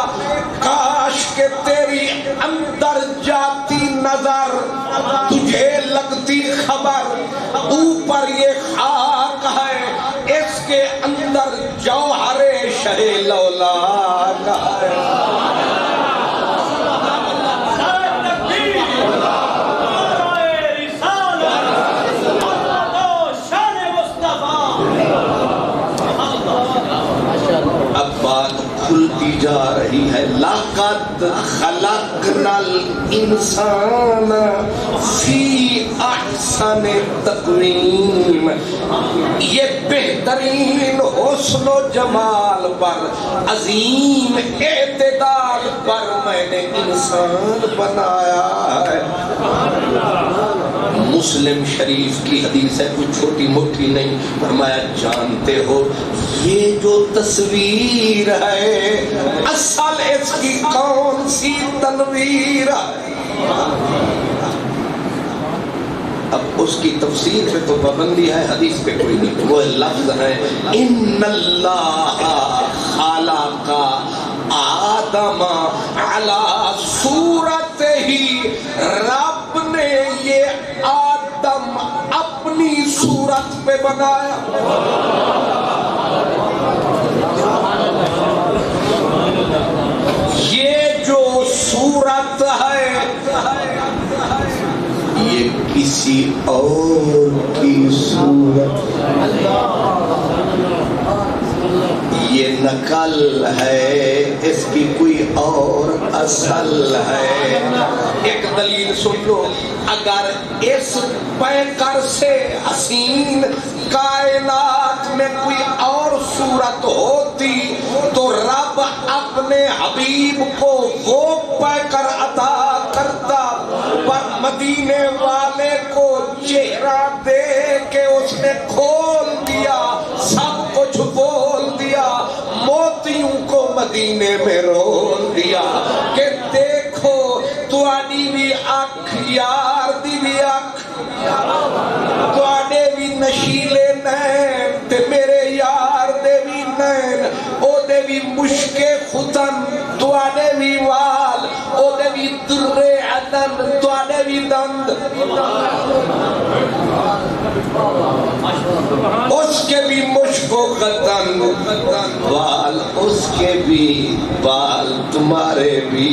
کاش کہ تیری اندر جاتی نظر، تجھے لگتی خبر، اوپر یہ خاک ہے، اس کے اندر جوہر شہ لولاک ہے۔ اب بات کھلتی جا رہی ہے، لَقَدْ خَلَقْنَا الْإِنسَانَ فِي أَحْسَنِ تَقْوِيمٍ، یہ بہترین حسن و جمال پر، عظیم اعتدال پر میں نے انسان بنایا ہے۔ مسلم شریف کی حدیث ہے، کوئی چھوٹی موٹی نہیں، فرمایا جانتے ہو یہ جو تصویر ہے اصل اس کی کون سی تنویر ہے؟ اب اس کی تفسیر پہ تو پابندی ہے، حدیث پہ کوئی نہیں، وہ لفظ ہے ان اللہ خلق آدم علی صورت ہی، رب نے یہ آدم اپنی صورت پہ بنایا۔ یہ جو صورت ہے یہ کسی اور کی صورت، یہ نقل ہے، اس کی کوئی اور اصل ہے۔ ایک دلیل سن لو، اگر اس پیکر سے حسین کائنات میں کوئی اور صورت ہوتی تو رب اپنے حبیب کو وہ پیکر عطا کرتا، پر مدینے والے کو چہرہ دے کے اس نے کھول دیا، سب کچھ بول دیا، موتیوں کو مدینے میں رول دیا کہ دیکھو تواڈی بھی اکھ یار دی بھی اکھ، تواڈے بھی نشیلے نین تے میرے یار دے بھی نین، او دے بھی مشک ختن تواڈے وی وال او دے وی در عدن تواڈے وی دند اس کے بھی مشک و ختن وال اس کے بھی بال تمہارے بھی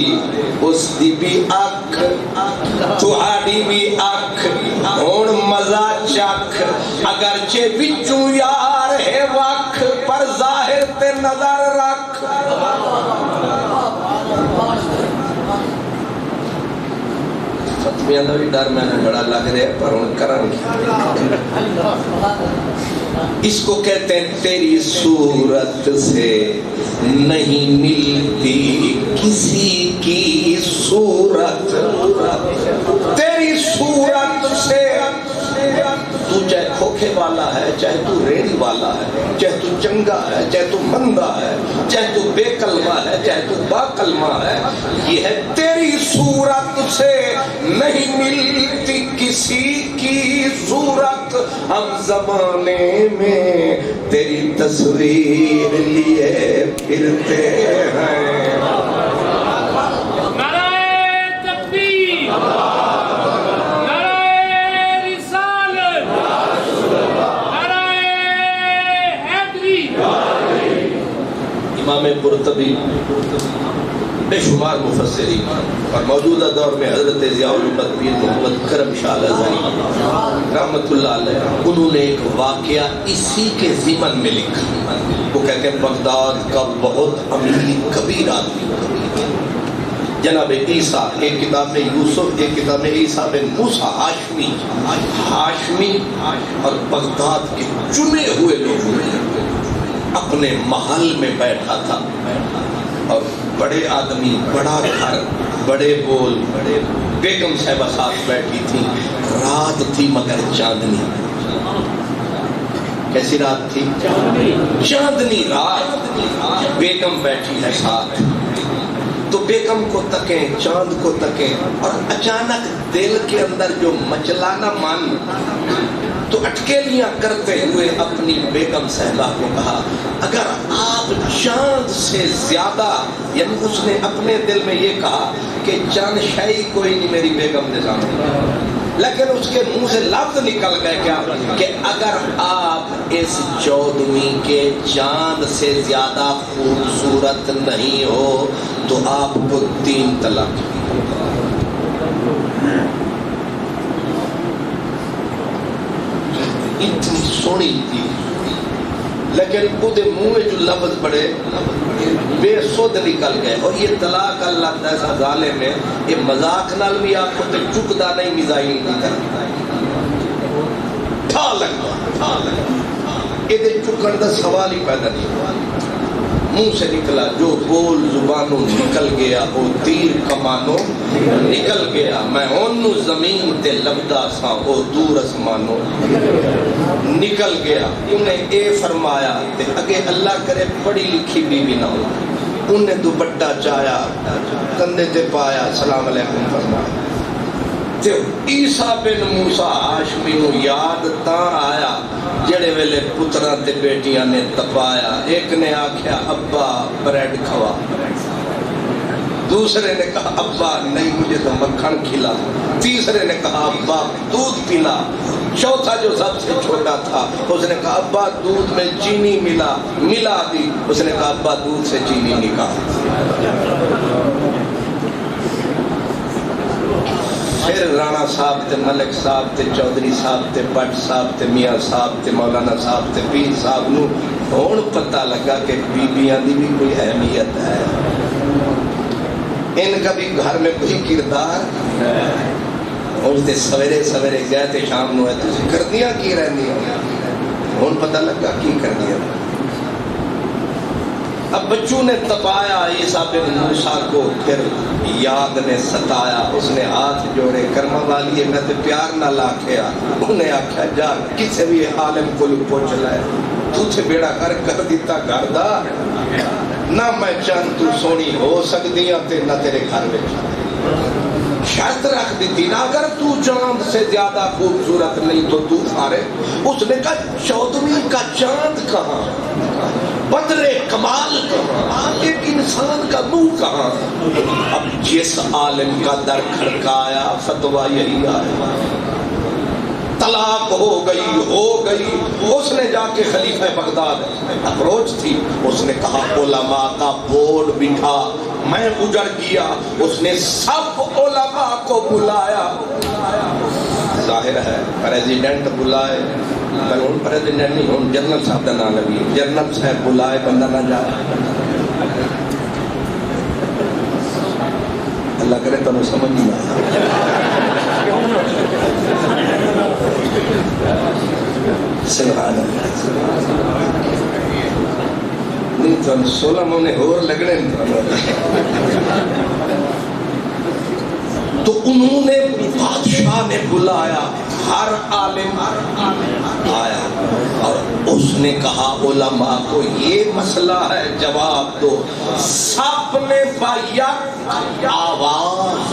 اس دی بھی اکھ تہاڈی بھی اکھ ہن مزہ چکھ اگرچہ وچوں یار ہے وکھ پر ظاہر تے نظر رکھ فتویاں دا بھی ڈر میں نے بڑا لگ رہا ہے پر ہن کرن اس کو کہتے ہیں تیری صورت سے نہیں ملتی کسی کی صورت تیری صورت سے تو چاہے کھوکھے والا ہے چاہے تو ریڑھی والا ہے چاہے تو چنگا ہے چاہے تو مندہ ہے چاہے تو بے کلمہ ہے چاہے تو با کلمہ ہے یہ ہے تیری صورت سے نہیں ملتی کسی کی صورت ہم زمانے میں تیری تصویر لیے پھرتے ہیں امام قرطبی بے شمار مفسرین اور موجودہ دور میں حضرت ضیاء الامت پیر محمد کرم شاہ الازہری رحمت اللہ علیہ انہوں نے ایک واقعہ اسی کے ضمن میں لکھا وہ کہتے ہیں بغداد کا بہت امیر کبیر آدمی جناب عیسیٰ ایک کتاب میں یوسف ایک کتاب میں عیسیٰ بن موسیٰ ہاشمی اور بغداد کے چنے ہوئے لوگ اپنے محل میں بیٹھا تھا اور بڑے آدمی بڑا گھر بڑے بول بیگم صاحبہ ساتھ بیٹھی تھی رات تھی مگر چاندنی کیسی رات تھی چاندنی رات بیگم بیٹھی ہے ساتھ تو بیگم کو تکیں چاند کو تکیں اور اچانک دل کے اندر جو مچلانا من تو اٹکیلیاں کرتے ہوئے اپنی بیگم صاحبہ کو کہا اگر آپ چاند سے زیادہ یعنی اس نے اپنے دل میں یہ کہا کہ چاند شاہی کوئی نہیں میری بیگم نے سامنے لیکن اس کے منہ سے لفظ نکل گئے کیا کہ اگر آپ اس چودھویں کے چاند سے زیادہ خوبصورت نہیں ہو تو آپ کو 3 طلاق اتنی سونی تھی لیکن خود منہ میں جو لفظ پڑے بے سود نکل گئے اور یہ طلاق اللہ ایسا ظالم ہے یہ مذاق نال بھی آپ کو تے چکدا نہیں میزائل کی طرح ٹھا لگا یہ چکن دا سوال ہی پیدا نہیں ہوا منہ سے نکلا جو بول زبانوں نکل گیا وہ تیر کمانوں نکل گیا میں اونو زمین تے لبدا سا وہ دور اسمانوں نکل گیا انہیں اے فرمایا تے اگے اللہ کرے پڑھی لکھی بی بی نہ ہو انہیں دوپٹہ چایا کندھے تے پایا السلام علیکم فرمایا تے عیسیٰ بن موسیٰ ہاشمی نو یاد تاں آیا جڑے ویلے پترا تے بیٹیاں نے تپایا ایک نے آکھیا ابا بریڈ کھوا دوسرے نے کہا ابا نہیں مجھے تو مکھن کھلا تیسرے نے کہا ابا دودھ پلا چوتھا جو سب سے چھوٹا تھا اس نے کہا ابا دودھ میں چینی ملا دی اس نے کہا ابا دودھ سے چینی نکال پھر رانا صاحب تے ملک صاحب تے چودھری صاحب تے بٹ صاحب تے میاں صاحب تے مولانا صاحب تے پیر صاحب نو ہون پتہ لگا کہ بیبیاں دی بھی کوئی اہمیت ہے ان کا بھی گھر میں کوئی کردار اور تے سویرے سویرے گئے تے شام نو ہے تو کردیاں کی رہنی ہون پتہ لگا کی کردیاں اب بچوں نے تپایا عیسیٰ بن موسیٰ کو پھر یاد نے ستایا اس نے ہاتھ جوڑے کرما والی میں تے پیار نہ لاکھیا انہیں آکھیا جا کسے بھی عالم کو پوچھ لائے تو تے بیڑا کر دیتا گھر دا نہ میں چاند تو سونی ہو سکدیاں تے نہ تیرے گھر میں شرط رکھ دیتی نا اگر تو چاند سے زیادہ خوبصورت نہیں تو فارغ اس نے کہا 14ویں کا چاند کہاں بدرے کمال کہاں، ایک انسان کا منہ کہاں؟ اب جس عالم کا در کھڑکایا فتویٰ یہی آیا، طلاق ہو گئی۔ اس نے جا کے خلیفہ بغداد اپروچ تھی، اس نے کہا علماء کا بورڈ بٹھا، میں اجڑ گیا۔ اس نے سب علماء کو بلایا، ظاہر ہے پریزیڈنٹ بلائے، میں ہوں پریزیڈنٹ نہیں ہوں، جنرل صاحب کا نام نبی، جنرل صاحب بلائے بندہ نہ جائے۔ اللہ کرے تو سمجھ نہیں آیا۔ سبحان اللہ، نہیں تو 16 مہینے اور لگنے تو انہوں نے بادشاہ نے بلایا، ہر عالم آیا اور اس نے کہا علماء کو یہ مسئلہ ہے جواب دو۔ سب نے بیک آواز،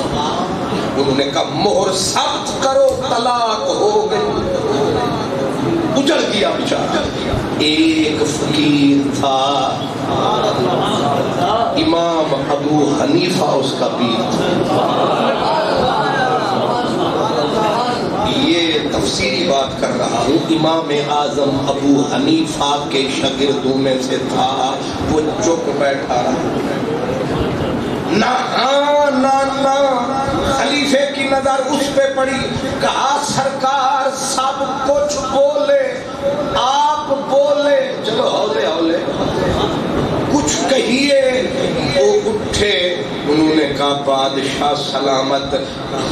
انہوں نے کہا مہر ثبت کرو، طلاق ہو گئی۔ اجڑ گیا بیچارہ۔ ایک فقیر تھا امام ابو حنیفہ، اس کا پیر تھا۔ یہ تفسیری بات کر رہا ہوں، امام اعظم ابو حنیفہ کے شاگردوں میں سے تھا۔ وہ چپ بیٹھا رہا، نہ ہاں نہ خلیفے کی نظر اس پہ پڑی، کہا سرکار سب کچھ بولے، آپ بولے، چلو ہولے کچھ کہیے۔ وہ اٹھے، انہوں نے کہا بادشاہ سلامت،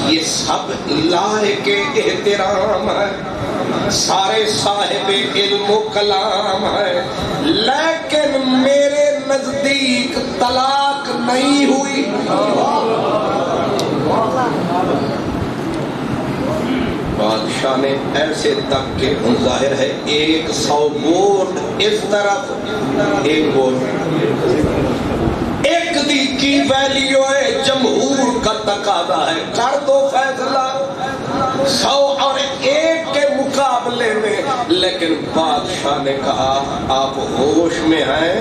یہ سب لائق احترام ہے، سارے صاحب علم و کلام ہے، لیکن میرے نزدیک طلاق نہیں ہوئی۔ بادشاہ نے ایسے تک کہ ظاہر ہے 100 بورڈ اس طرف، ایک بورڈ، ایک دی کی ویلیو ہے، جمہور کا تقاضا ہے، کر دو فیصلہ 100 اور 1 کے مقابلے میں۔ لیکن بادشاہ نے کہا آپ ہوش میں ہیں؟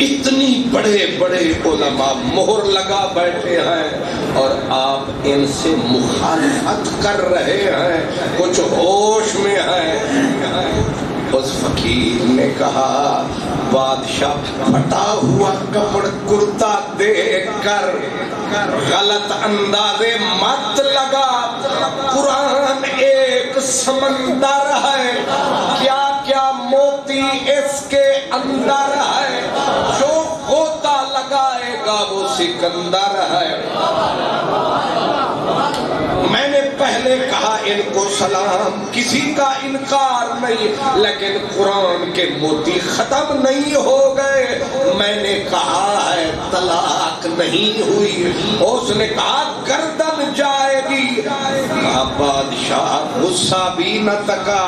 اتنی بڑے بڑے علماء مہر لگا بیٹھے ہیں اور آپ ان سے مخالفت کر رہے ہیں، کچھ ہوش میں ہیں؟ اس فقیر نے کہا بادشاہ پھٹا ہوا کپڑ کرتا دیکھ کر غلط اندازے مت لگا، قرآن ایک سمندر ہے، کیا کیا موتی اس کے اندر ہے، جو غوطہ لگائے گا وہ سکندر ہے۔ میں نے پہلے کہا ان کو سلام، کسی کا انکار نہیں، لیکن قرآن کے موتی ختم نہیں ہو گئے۔ میں نے کہا ہے طلاق نہیں ہوئی، اس نے کہا گردن جائے گی۔ کہا بادشاہ غصہ بھی نہ تکا،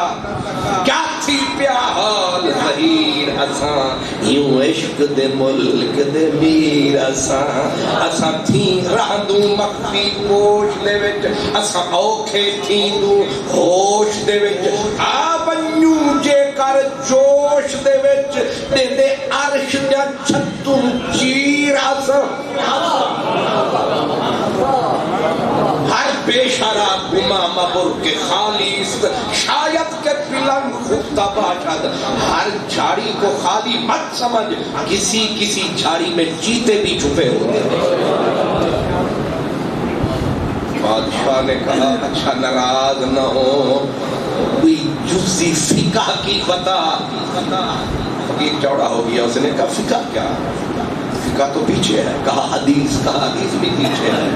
کیا تھی پیا حال ظہیر اساں، یوں عشق دے ملک دے میر اساں تھی رہندوں مخفی پوش دے وچ، اساں اوکھے تھی دوں ہوش دے وچ، آ بنیوں جے کر جوش دے وچ، دے دے عرش دے چھتوں چیر اساں، ہر بے شراب گمام بر کے خالیست، شاید کے پلنگ خفتہ باشد، ہر جھاڑی کو خالی مت سمجھ، کسی کسی جھاڑی میں چیتے بھی چھپے ہوتے ہیں۔ بادشاہ نے کہا اچھا ناراض نہ ہو، کوئی جزی فقہ کی بتا۔ فقیر چوڑا ہو گیا، اس نے کہا فقہ کیا؟ فقہ تو پیچھے ہے۔ کہا حدیث بھی پیچھے ہے۔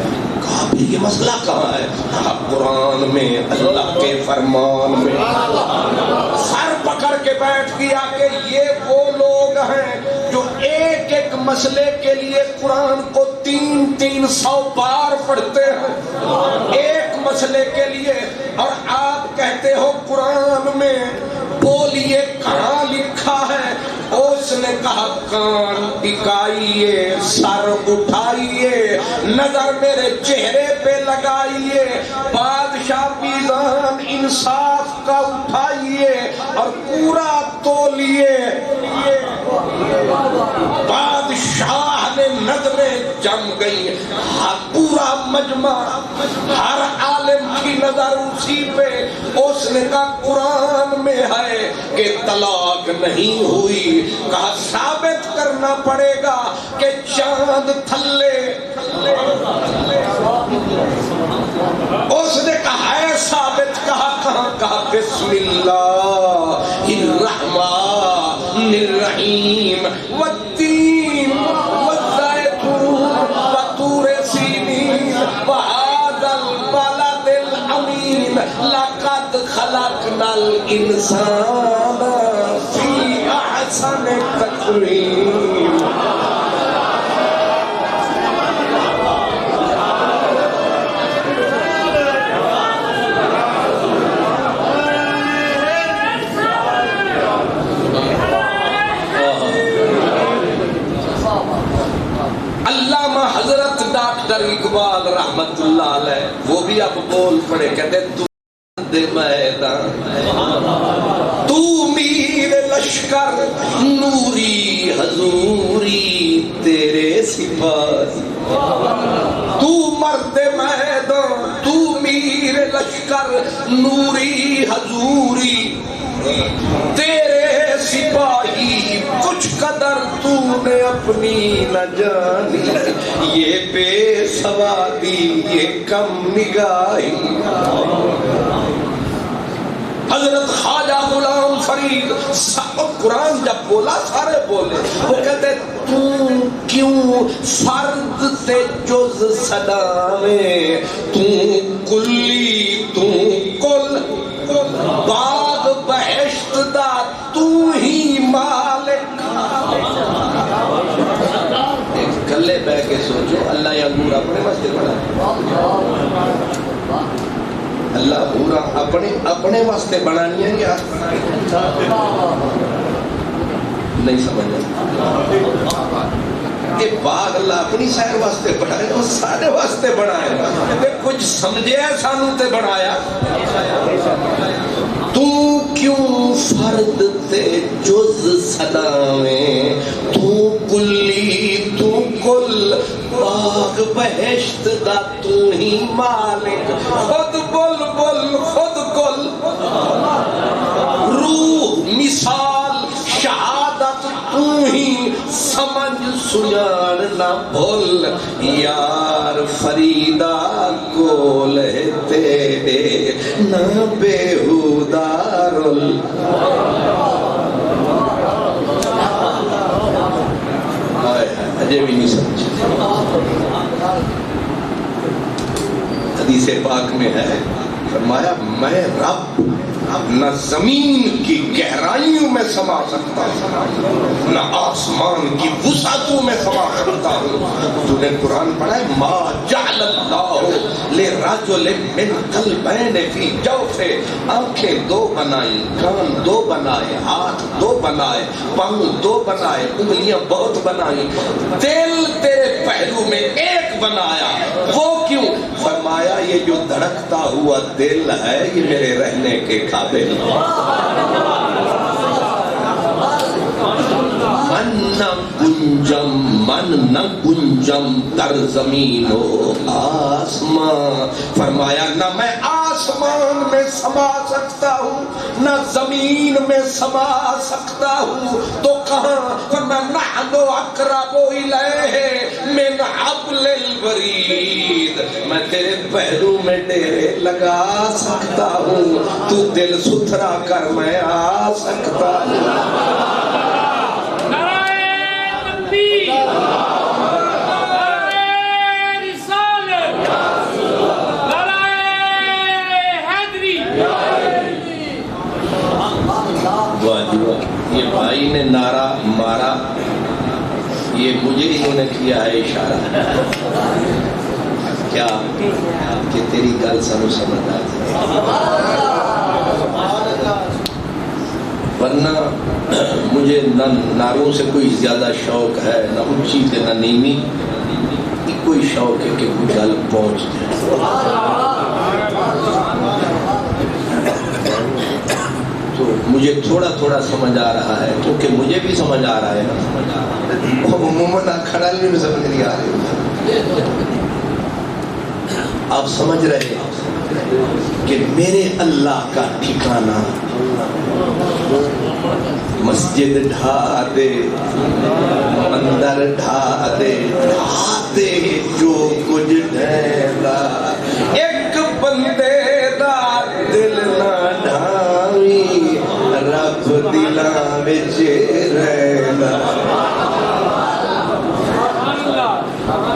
کہا پھر یہ مسئلہ کہاں ہے؟ کہا قرآن میں، اللہ کے فرمان میں۔ سر پکڑ کے بیٹھ گیا کہ یہ وہ لوگ ہیں جو ایک ایک مسئلے کے لیے قرآن کو 300 بار پڑھتے ہیں، ایک مسئلے کے لیے، اور آپ کہتے ہو قرآن میں بولیے کہاں لکھا ہے؟ اس نے کہا کان ٹکائیے، سر اٹھائیے، نظر میرے چہرے پہ لگائیے، بادشاہ میزان انصاف کا اٹھائیے، اور پورا تولیے بادشاہ نے نظریں جم گئی، پورا مجمع، ہر عالم کی نظر اسی پہ۔ اس نے کہا قرآن میں ہے کہ طلاق نہیں ہوئی، کہا ثابت کرنا پڑے گا کہ چاند تھلے۔ اس نے کہا ہے ثابت، کہا کہاں؟ کہا بسم اللہ الرحمن الرحیم والتین والزیتون وطور سینین وہذا البلد الامین لقد خلقنا الانسان فی احسن تقویم۔ حضرت ڈاکٹر اقبال رحمت اللہ علیہ وہ بھی اب بول پڑے، کہتے تو میدان، تو میر لشکر نوری حضوری تیرے سپاہی، تو مرد میدان، تو میر لشکر نوری حضوری تیرے سپاہی، کچھ قدر تو نے اپنی نہ جانی، یہ بے سوادی یہ کم نگاہی۔ حضرت خواجہ غلام فرید قرآن جب بولا سارے بولے، وہ کہتے تو کیوں فرد تے جز صدامے، تو کلی تو کل، باغ بہشت دا تو ہی مالک۔ کلے بہ کے سوچو، اللہ یہ انگور اپنے واسطے بنا، اللہ پورا اپنے واسطے بنانی ہے کیا؟ نہیں سمجھا؟ یہ باغ اللہ اپنی سیر واسطے بنائے، وہ سارے واسطے بنائے، کچھ سمجھے سانو تے بنایا۔ تو کیوں فرد تے جز صدامیں، تو کلی تو کل، باغ بہشت دا تو ہی مالک، خود بل بل خود کل، روح مثال شہادت تو ہی، سمجھ سجان نہ بھول، یار فریدہ کول ہے تیرے نہ بیہودہ رول۔ اجے بھی نہیں سمجھ۔ حدیث پاک میں ہے، فرمایا میں رب نہ زمین کی گہرائیوں میں سما سکتا ہوں، نہ آسمان کی وسعتوں میں سما سکتا ہوں۔ تو نے قرآن پڑھا ہے، ما جعل اللہ لرجل من قلبین فی جوفہ، آنکھیں دو بنائی، کان دو بنائے، ہاتھ دو بنائے، پاؤں دو بنائے، انگلیاں بہت بنائی، دل تیرے پہلو میں ایک بنایا، وہ کیوں؟ فرمایا یہ جو دھڑکتا ہوا دل ہے یہ میرے رہنے کے قابل من نہ گنجم در زمین و آسمان، فرمایا نہ میں آسمان میں سما سکتا ہوں نہ زمین میں سما سکتا ہوں، تو کہاں؟ فرمایا نحن اقرب الیہ من حبل الورید، میں تیرے پہلو میں ڈیرے لگا سکتا ہوں، تو دل ستھرا کر میں آ سکتا ہوں۔ یہ بھائی نے نعرہ مارا، یہ مجھے انہوں نے کیا ہے اشارہ، کیا کہ تیری گل سانو سمجھ آ جائے، ورنہ مجھے نہ نعروں سے کوئی زیادہ شوق ہے، نہ اونچی سے نہ نیمی، کوئی شوق ہے کہ کوئی گل پہنچ جائے۔ تو مجھے تھوڑا تھوڑا سمجھ آ رہا ہے، کیونکہ مجھے بھی سمجھ آ رہا ہے نا، عموماً کھڑا بھی سمجھ نہیں آ رہی۔ آپ سمجھ رہے کہ میرے اللہ کا ٹھکانہ مسجد ڈھا دے، اندر ڈھا دے، ڈھا دے جو کچھ ڈھیلا، ایک بندے دا دل نہ ڈھاوی، رب دلاں وچ رہندا۔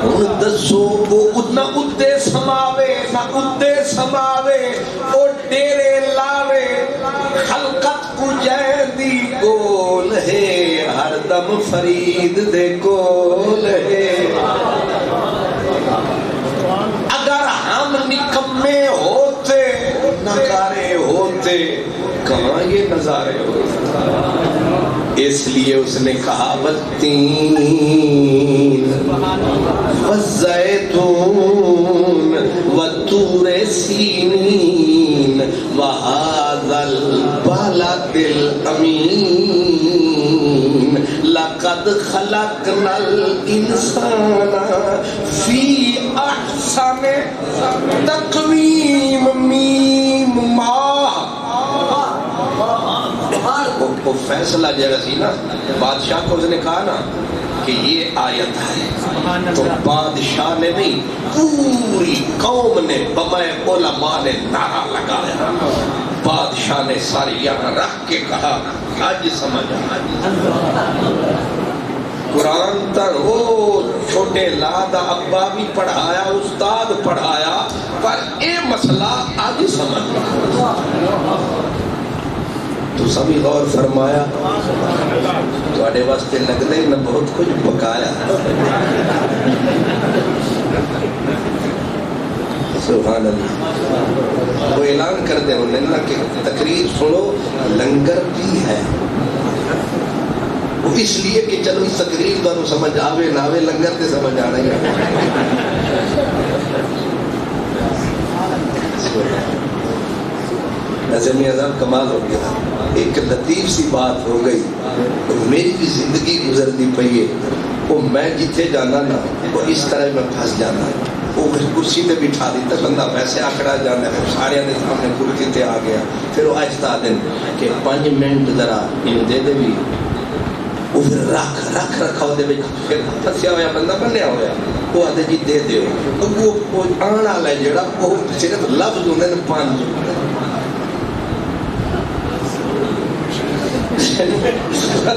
ہن دسو وہ نہ ادے سماوے نہ ادے سماوے، او ڈیرے لاوے، خلقت کو جیندی گول ہے، ہر دم فرید دے کول ہے۔ اگر ہم نکمے ہوتے، نکارے ہوتے، کہاں یہ نظارے ہوتے؟ اس لیے اس نے کہا والتین والزیتون والطور سینین وہذا البلد الامین لقد خلقنا الانسان فی احسن تقویم میم ماہ۔ وہ فیصلہ جڑا سی نا بادشاہ کو اس نے کہا نا کہ یہ آیت ہے، تو بادشاہ نے نہیں، پوری قوم نے بمائے علماء نے نعرہ لگایا، بادشاہ نے ساری یہاں رکھ کے کہا آج سمجھ آ۔ قرآن تر وہ چھوٹے لاد ابا بھی پڑھایا، استاد پڑھایا، پر اے مسئلہ آج سمجھ آ۔ تو سبھی غور فرمایا، تواڈے واسطے لگدے میں بہت کچھ پکایا۔ سبحان اللہ۔ وہ اعلان کر دے انہیں نا کہ تقریر سنو، لنگر بھی ہے۔ وہ اس لیے کہ چلو اس تقریر کا سمجھ آوے نہ آوے، لنگر تے سمجھ آنا ہی ہے۔ نظم اعظم کمال ہو گیا۔ ایک لطیف سی بات ہو گئی، میری بھی زندگی گزرتی پئی ہے، وہ میں جتھے جانا نا وہ اس طرح میں پھنس جانا، وہ کرسی تے بٹھا دیتا بندہ ویسے آکڑا جانا ہے، سارے دے سامنے کرسی تے آ گیا، پھر وہ آہستہ دن کہ 5 منٹ ذرا ان دے دے بھی، وہ پھر رکھا دے بھی، پھر پھنسیا ہوا بندہ بنیا ہوا، وہ آدھے جی دے دیو، وہ آن والا ہے جڑا وہ صرف لفظ ہوندے نے 5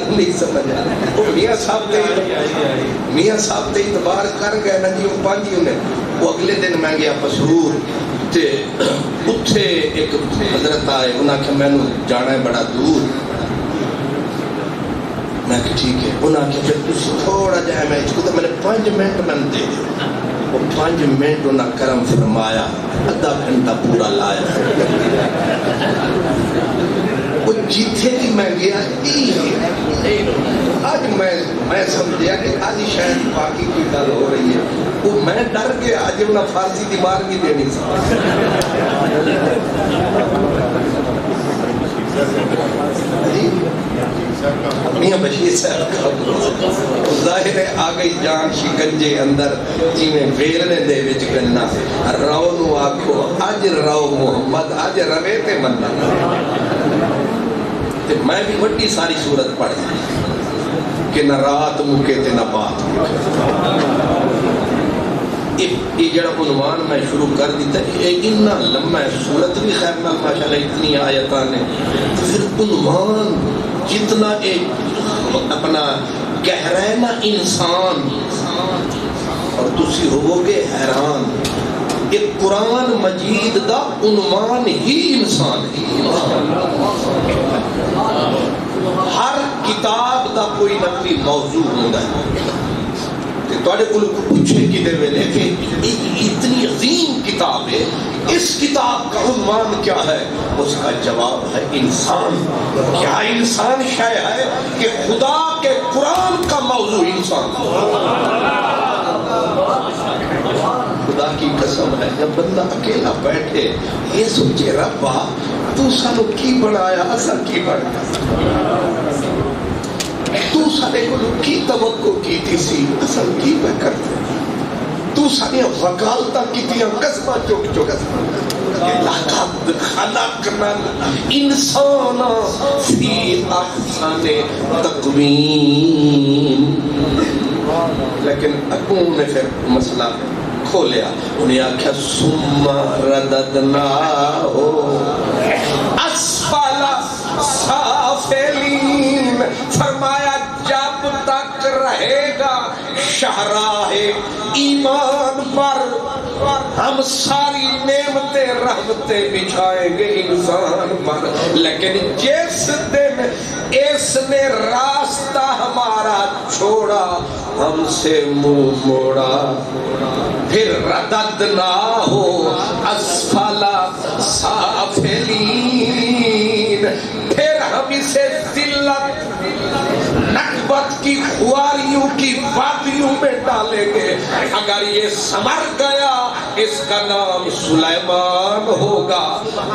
نہیں سمجھ آ رہا۔ میاں صاحب تے اعتبار کر گئے نا جی، وہ 5 ہی انہیں۔ وہ اگلے دن میں گیا پسرور تے اتھے ایک حضرت آئے، انہاں کہ میں جانا ہے بڑا دور، میں کہ ٹھیک ہے، انہاں کہ پھر تسی تھوڑا جائے میں اس کو تو میں نے 5 منٹ میں دے دے، وہ 5 منٹ انہاں کرم فرمایا، آدھا گھنٹہ پورا لایا۔ وہ جیتے بھی میں گیا آج میں سمجھیا کہ آج شاید باقی کوئی گل ہو رہی ہے، وہ میں ڈر گیا، آج انہیں فارسی کی مار بھی دینی سی۔ میاں بشیر صاحب کا ظاہر ہے آ گئی جان شکنجے اندر، جی میں ویرنے دے وچ گنا، رو نو آکھو اج رو محمد، اج روے تے مننا۔ میں بھی بڑی ساری صورت پڑھ دی کہ نہ رات مکے تے نہ بات مکے۔ یہ جڑا عنوان میں شروع کر دیتا ہے، اتنا لمبا ہے، صورت بھی خیر نال ماشاءاللہ اتنی آیتاں نے، پھر عنوان جتنا ایک اپنا گہرا ہے نا انسان، اور تسی ہوو گے حیران کہ قرآن مجید دا عنوان ہی انسان ہے۔ ہر کتاب دا کوئی نہ کوئی موضوع ہوتا ہے، تواڈے کول پوچھے کدے ویلے کہ اتنی عظیم کتاب ہے، اس کتاب کا عنوان کیا ہے؟ اس کا جواب ہے انسان۔ کیا انسان شے ہے کہ خدا کے قرآن کا موضوع انسان؟ خدا کی قسم ہے جب بندہ اکیلا بیٹھے یہ سوچے ربا تو سانو کی بنایا اصل کی بنایا تو سارے کو کی توقع کی تھی سی اصل کی میں کرتے تو سارے وکالتا کی تھی قسمہ چوک چوک لقد خلقنا الانسان فی احسن تقویم لیکن اکون نے پھر مسئلہ کھولیا انہیں آکھا ثم رددناہ اسفل سافلین فرمایا جب تک رہے گا شہراہ ایمان پر ہم ساری نعمتیں رحمتیں بچھائیں گے انسان پر لیکن جس دن اس نے راستہ ہمارا چھوڑا ہم سے منہ موڑا پھر رددناہ اسفل سافلین پھر ہم اسے ذلت نکبت کی خواریوں کی وادیوں میں ڈالیں گے اگر یہ سمر گیا اس کا نام سلیمان ہوگا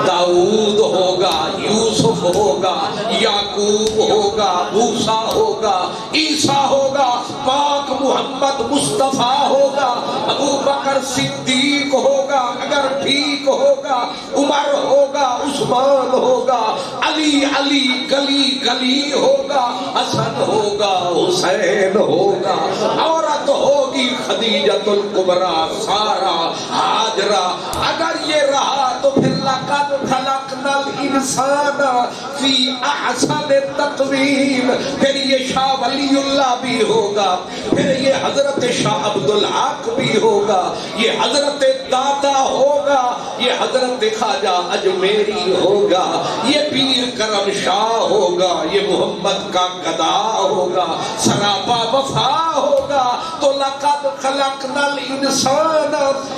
داؤد ہوگا یوسف ہوگا یعقوب ہوگا موسیٰ ہوگا عیسیٰ ہوگا پاک محمد مصطفیٰ ہوگا ابو بکر صدیق ہوگا اگر ٹھیک ہوگا عمر ہوگا عثمان ہوگا علی علی گلی گلی ہوگا حسن ہوگا حسین ہوگا عورت ہوگی خدیجۃ الکبریٰ سارہ ہاجرہ اگر یہ رہا تو پھر لقد خلقنا الانسان فی احسن تقویم پھر یہ شاہ ولی اللہ بھی ہوگا پھر یہ حضرت شاہ عبدالحق بھی ہوگا یہ حضرت داتا ہوگا یہ حضرت خواجہ اجمیری ہوگا یہ پیر کرم شاہ ہوگا یہ محمد کا گدا ہوگا سراپا وفا ہوگا تو لقد خلقنا الانسان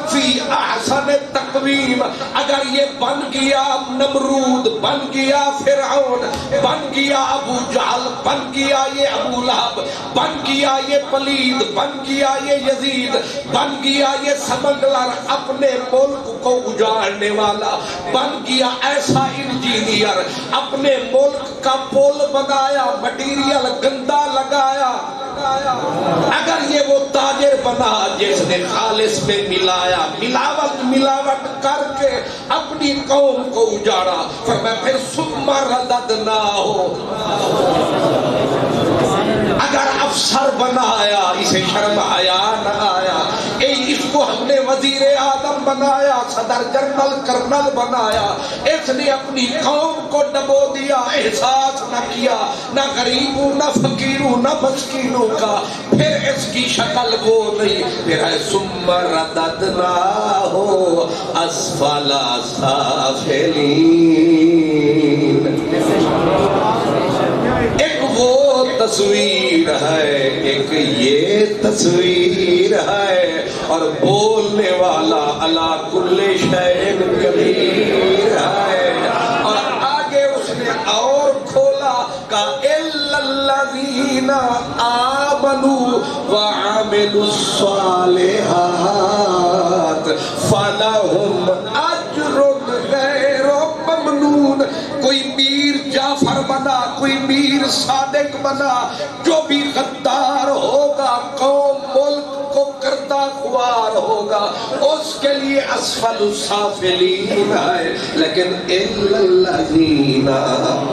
فی احسن تقویم اگر یہ بن گیا نمرود بن گیا فرعون بن گیا ابو جہل بن گیا یہ ابو لہب بن گیا یہ پلید بن گیا یہ یزید بن گیا یہ سمگلر اپنے ملک کو اجاڑنے والا بن گیا ایسا انجینئر اپنے ملک کا پول بنایا مٹیریل گندا لگایا اگر یہ وہ تاجر بنا جس نے خالص میں ملایا ملاوٹ کر کے اپنی قوم کو اجاڑا فرمایا پھر ثم رددناہ اگر افسر بنایا اسے شرم حیا نہ آیا اس کو ہم نے وزیر اعظم بنایا صدر جنرل کرنل بنایا اس نے اپنی قوم کو ڈبو دیا احساس نہ کیا نہ غریبوں نہ فقیروں نہ مسکینوں کا پھر اس کی شکل وہ نہیں پھر ہے ثم رددناہ اسفل سافلین ایک وہ تصویر ہے ایک یہ تصویر ہے اور بولنے والا علی کل شیء قدیر ہے اور آگے اس نے اور کھولا کہ الا الذین آمنوا وعملوا الصالحات فلہم اجر غیر ممنون کوئی میر جعفر بنا کوئی میر صادق بنا جو بھی غدار ہوگا قوم ملک کو کردہ خوار ہوگا اس کے لیے اسفل السافلین ہے لیکن الا الذین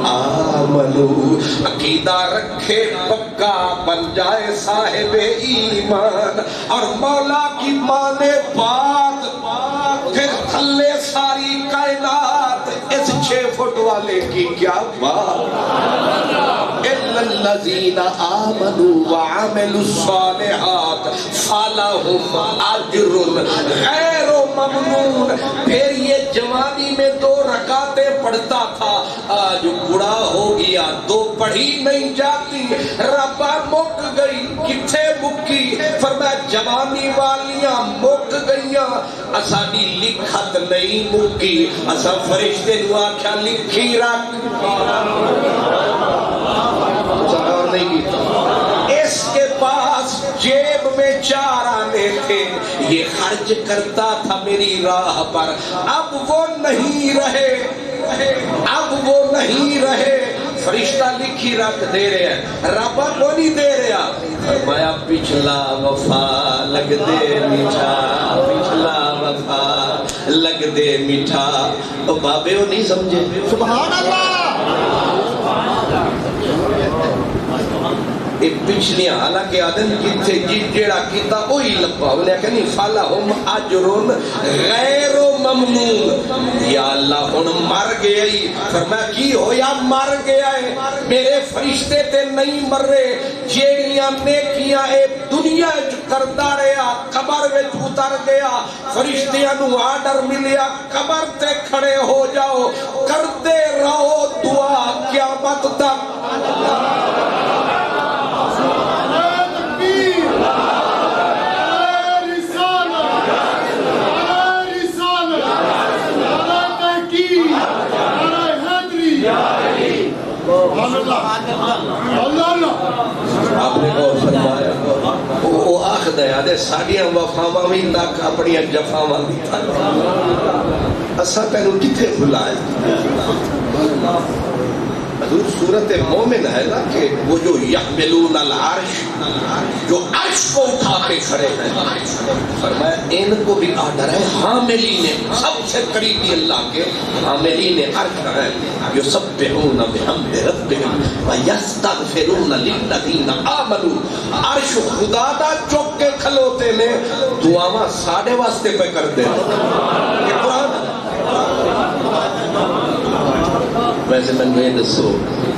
آمنوا عقیدہ رکھے پکا بن جائے صاحب ایمان اور مولا کی مانے بات پھر تھلے ساری کائنات اس 6 فٹ والے کی کیا بات الا الذین آمنوا وعملوا الصالحات فلہم اجر غیر ممنون پھر یہ جوانی میں 2 رکعتیں پڑھتا تھا آج بڑا ہو گیا 2 پڑھی نہیں جاتی ربا مک گئی کتھے مکی فرمایا جوانی والیاں مک گئیاں اسانی لکھت نہیں مکی اسا فرشتے نو آکھیا لکھی رکھ نہیں اس کے پاس جیب میں 4 آنے تھے یہ خرچ حج کرتا تھا میری راہ پر، اب وہ نہیں رہے، اب وہ نہیں رہے۔ فرشتہ لکھی رکھ دے رہے ہیں، رب کو نہیں دے رہا۔ فرمایا پچھلا وفا لگ دے میٹھا، پچھلا وفا لگ دے میٹھا۔ او بابے وہ نہیں سمجھے،
سبحان اللہ۔
یہ پچھلیاں حالانکہ آدم جتھے جیڑا کیتا وہی لبا، انہیں کہنی فَلَهُمْ أَجْرٌ غَيْرُ مَمْنُونَ۔ یا اللہ ہن مر گیا ہی، فرمایا کی ہویا مر گیا ہے، میرے فرشتے تے نہیں مر رہے، جیڑیاں نیکیاں اے دنیا کردا رہیا قبر وچ اتر گیا، فرشتیاں نو آرڈر ملیا قبر تے کھڑے ہو جاؤ، کرتے رہو دعا قیامت تک۔ آپ نے غور فرمایا وہ آخد ہے آدھے ساڑیاں وفاواں بھی تک اپنی جفاواں بھی تک اسا کہنو کتے بھلائے۔ حضور صورت مومن ہے نا کہ وہ جو یحملون العرش، جو عرش کو اٹھا کے کھڑے ہیں، فرمایا ان کو بھی آڈر ہے، حاملین سب سے قریبی اللہ کے حاملین عرش ہیں، یسبحون بحمد ربہم ویستغفرون للذین آمنوا۔ عرش خدا دا چک کے کھلوتے نے دعاواں ساڑھے واسطے پہ کر دے۔ یہ قرآن ویسے میں نے دسو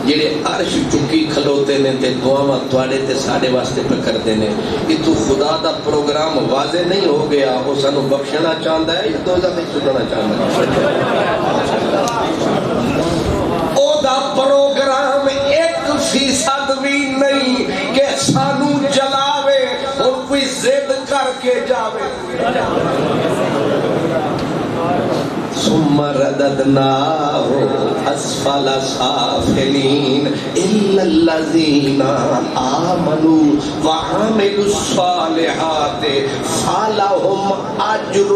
جڑے عرش چکی کھلوتے نے تے دعاواں تواڈے تے ساڈے واسطے پہ کردے نے، یہ تو خدا دا پروگرام واضح نہیں ہو گیا، وہ سانو بخشنا چاہتا ہے یا دوزخ میں سٹنا چاہتا ہے؟ او دا پروگرام 1% بھی نہیں کہ سانو جلاوے اور کوئی ضد کر کے جاوے۔ ثم رددناه اسفل سافلين الا الذين امنوا وعملوا الصالحات فلهم اجر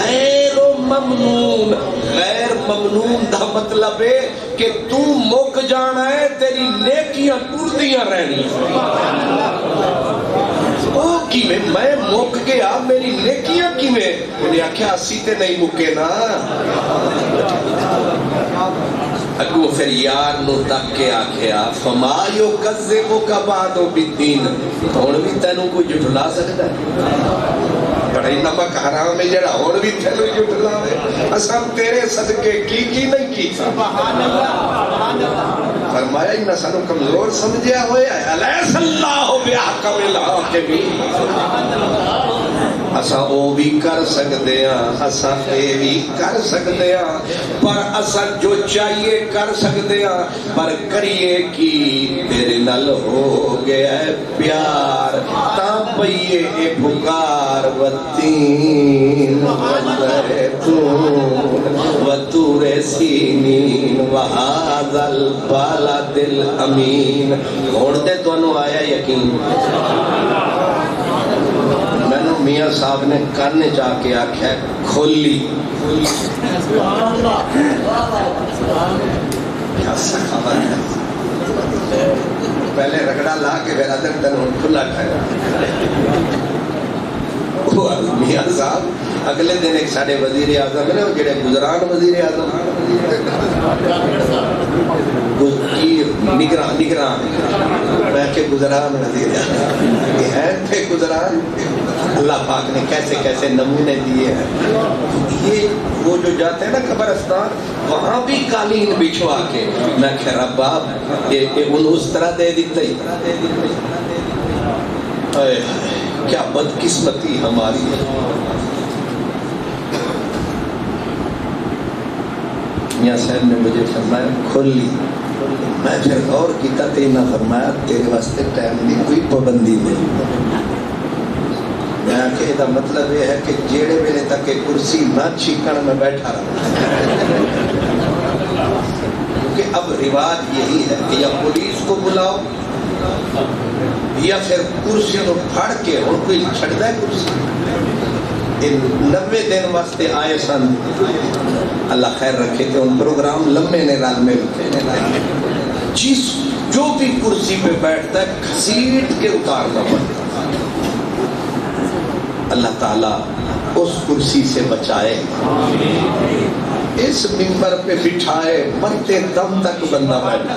غیر ممنون۔ غیر ممنون دا مطلب ہے کہ تو مک جانا ہے، تیری نیکیاں ٹردیاں رہنی۔ او کی میں مک گیا، میری نیکیاں کی میں انہیں آکھیا اسی تے نہیں مکے نا۔ اگو پھر یار نو تک کے آکھیا فما یکذبک بعد بالدین، ہن بھی تینوں کوئی جھٹلا سکتا ہے؟ بڑا ہی نمک حرام ہے جڑا ہن بھی تینوں جھٹلاوے، اساں تیرے صدقے کی نہیں کی۔ سبحان اللہ۔ فرمایا انہاں سانو کمزور سمجھیا ہویا ہے، الیس اللہ بأحکم الحاکمین۔ اساں او بھی کر سکتے ہیں، اساں اے بھی کر سکتے ہیں، پر اساں جو چاہیے کر سکتے ہیں، پر کریے کی تیرے نال ہو گیا ہے پیار، تاں پئیے اے پکار والتین والزیتون وطور سینین وہذا البلد الامین۔ ہوندے تانوں آیا یقین؟ میں میاں صاحب نے کرنے جا کے آکھیا کھولی، کیا سخاوت ہے، پہلے رگڑا لا کے پھر ادھر تنوں کھلا ٹھہرا۔ میاں صاحب اگلے دن ایک ساڑے وزیر اعظم نے، وہ جڑے گزران وزیر اعظم نگران میں کہ گزران وزیر اعظم یہ ہے تھے گزران، اللہ پاک نے کیسے کیسے نمونے دیے ہیں۔ یہ وہ جو جاتے ہیں نا قبرستان، وہاں بھی قالین بچھوا کے میں کہ رب آپ ان اس طرح دے دیتا ہی۔ کیا بدقسمتی ہماری ہے۔ میاں صاحب نے مجھے فرمایا کھولی، میں پھر غور کیتا تے نہ فرمایا تیرے واسطے ٹائم دی کوئی پابندی نہیں۔ میں کہ دا مطلب یہ ہے کہ جیڑے ویلے تک کرسی نہ چھکن میں بیٹھا رہا، کیونکہ اب رواج یہی ہے کہ یا پولیس کو بلاؤ یا پھر کرسی کو پھاڑ کے اور کوئی چھڑ دے کرسی۔ 90 دن واسطے آئے سن، اللہ خیر رکھے کہ ان پروگرام لمبے نے رل میں جس جو بھی کرسی پہ بیٹھتا ہے گھسیٹ کے اتارنا پڑتا ہے۔ اللہ تعالیٰ اس کرسی سے بچائے، اس منبر پہ بٹھائے، مرتے دم تک بندہ بیٹھا۔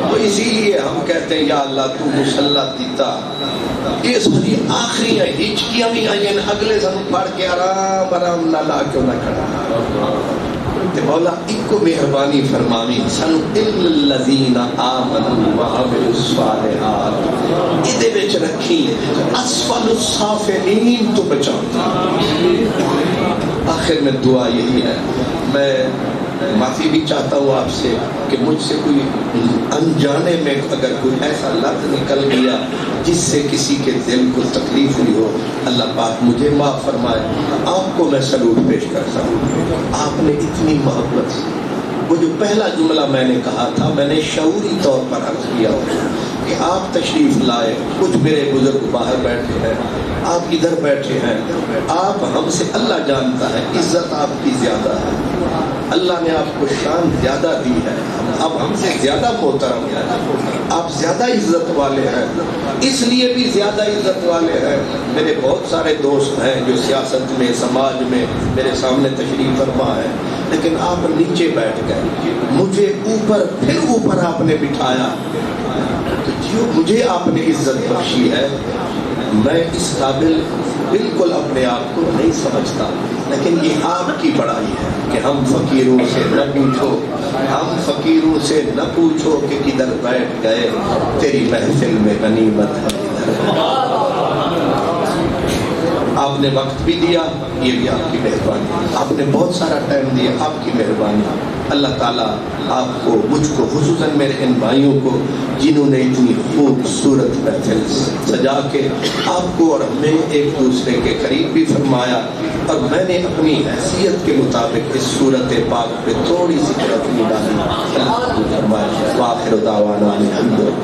تو اسی لیے ہم کہتے ہیں یا اللہ تو مسلط دیتا، یہ ساری آخری ہچکیاں بھی آئیں، اگلے سن پڑھ کے آرام آرام نہ لا کیوں نہ کھڑا۔ تے مولا ایک کو مہربانی فرماوی سن الذین آمنوا وعملوا الصالحات ادے وچ رکھی اسفل السافلین تو بچاتا۔ آخر میں دعا یہی ہے، میں معافی بھی چاہتا ہوں آپ سے کہ مجھ سے کوئی انجانے میں اگر کوئی ایسا لفظ نکل گیا جس سے کسی کے دل کو تکلیف ہوئی ہو، اللہ پاک مجھے معاف فرمائے۔ آپ کو میں سلوٹ پیش کرتا ہوں، آپ نے اتنی محبت سے وہ جو پہلا جملہ میں نے کہا تھا، میں نے شعوری طور پر عرض کیا ہو کہ آپ تشریف لائے، کچھ میرے بزرگ باہر بیٹھے ہیں، آپ ادھر بیٹھے ہیں، آپ ہم سے اللہ جانتا ہے عزت آپ کی زیادہ ہے، اللہ نے آپ کو شان زیادہ دی ہے، اب ہم سے زیادہ محترم ہے، آپ زیادہ عزت والے ہیں، اس لیے بھی زیادہ عزت والے ہیں۔ میرے بہت سارے دوست ہیں جو سیاست میں، سماج میں میرے سامنے تشریف فرما ہے، لیکن آپ نیچے بیٹھ گئے، مجھے اوپر پھر اوپر آپ نے بٹھایا، تو جو مجھے آپ نے عزت بخشی ہے، میں اس قابل بالکل اپنے آپ کو نہیں سمجھتا، لیکن یہ آپ کی بڑائی ہے کہ ہم فقیروں سے نہ پوچھو، ہم فقیروں سے نہ پوچھو کہ کدھر بیٹھ گئے، تیری محفل میں غنیمت ہے۔ آپ نے وقت بھی دیا، یہ بھی آپ کی مہربانی، آپ نے بہت سارا ٹائم دیا، آپ کی مہربانی۔ اللہ تعالیٰ آپ کو، مجھ کو، خصوصاً میرے ان بھائیوں کو جنہوں نے اتنی خوبصورت محفل سجا کے آپ کو اور ہمیں ایک دوسرے کے قریب بھی فرمایا، اور میں نے اپنی حیثیت کے مطابق اس صورت پاک پہ تھوڑی سی طرف ڈالی، اللہ کو فرمایا۔ وآخر دعوانا الحمدللہ۔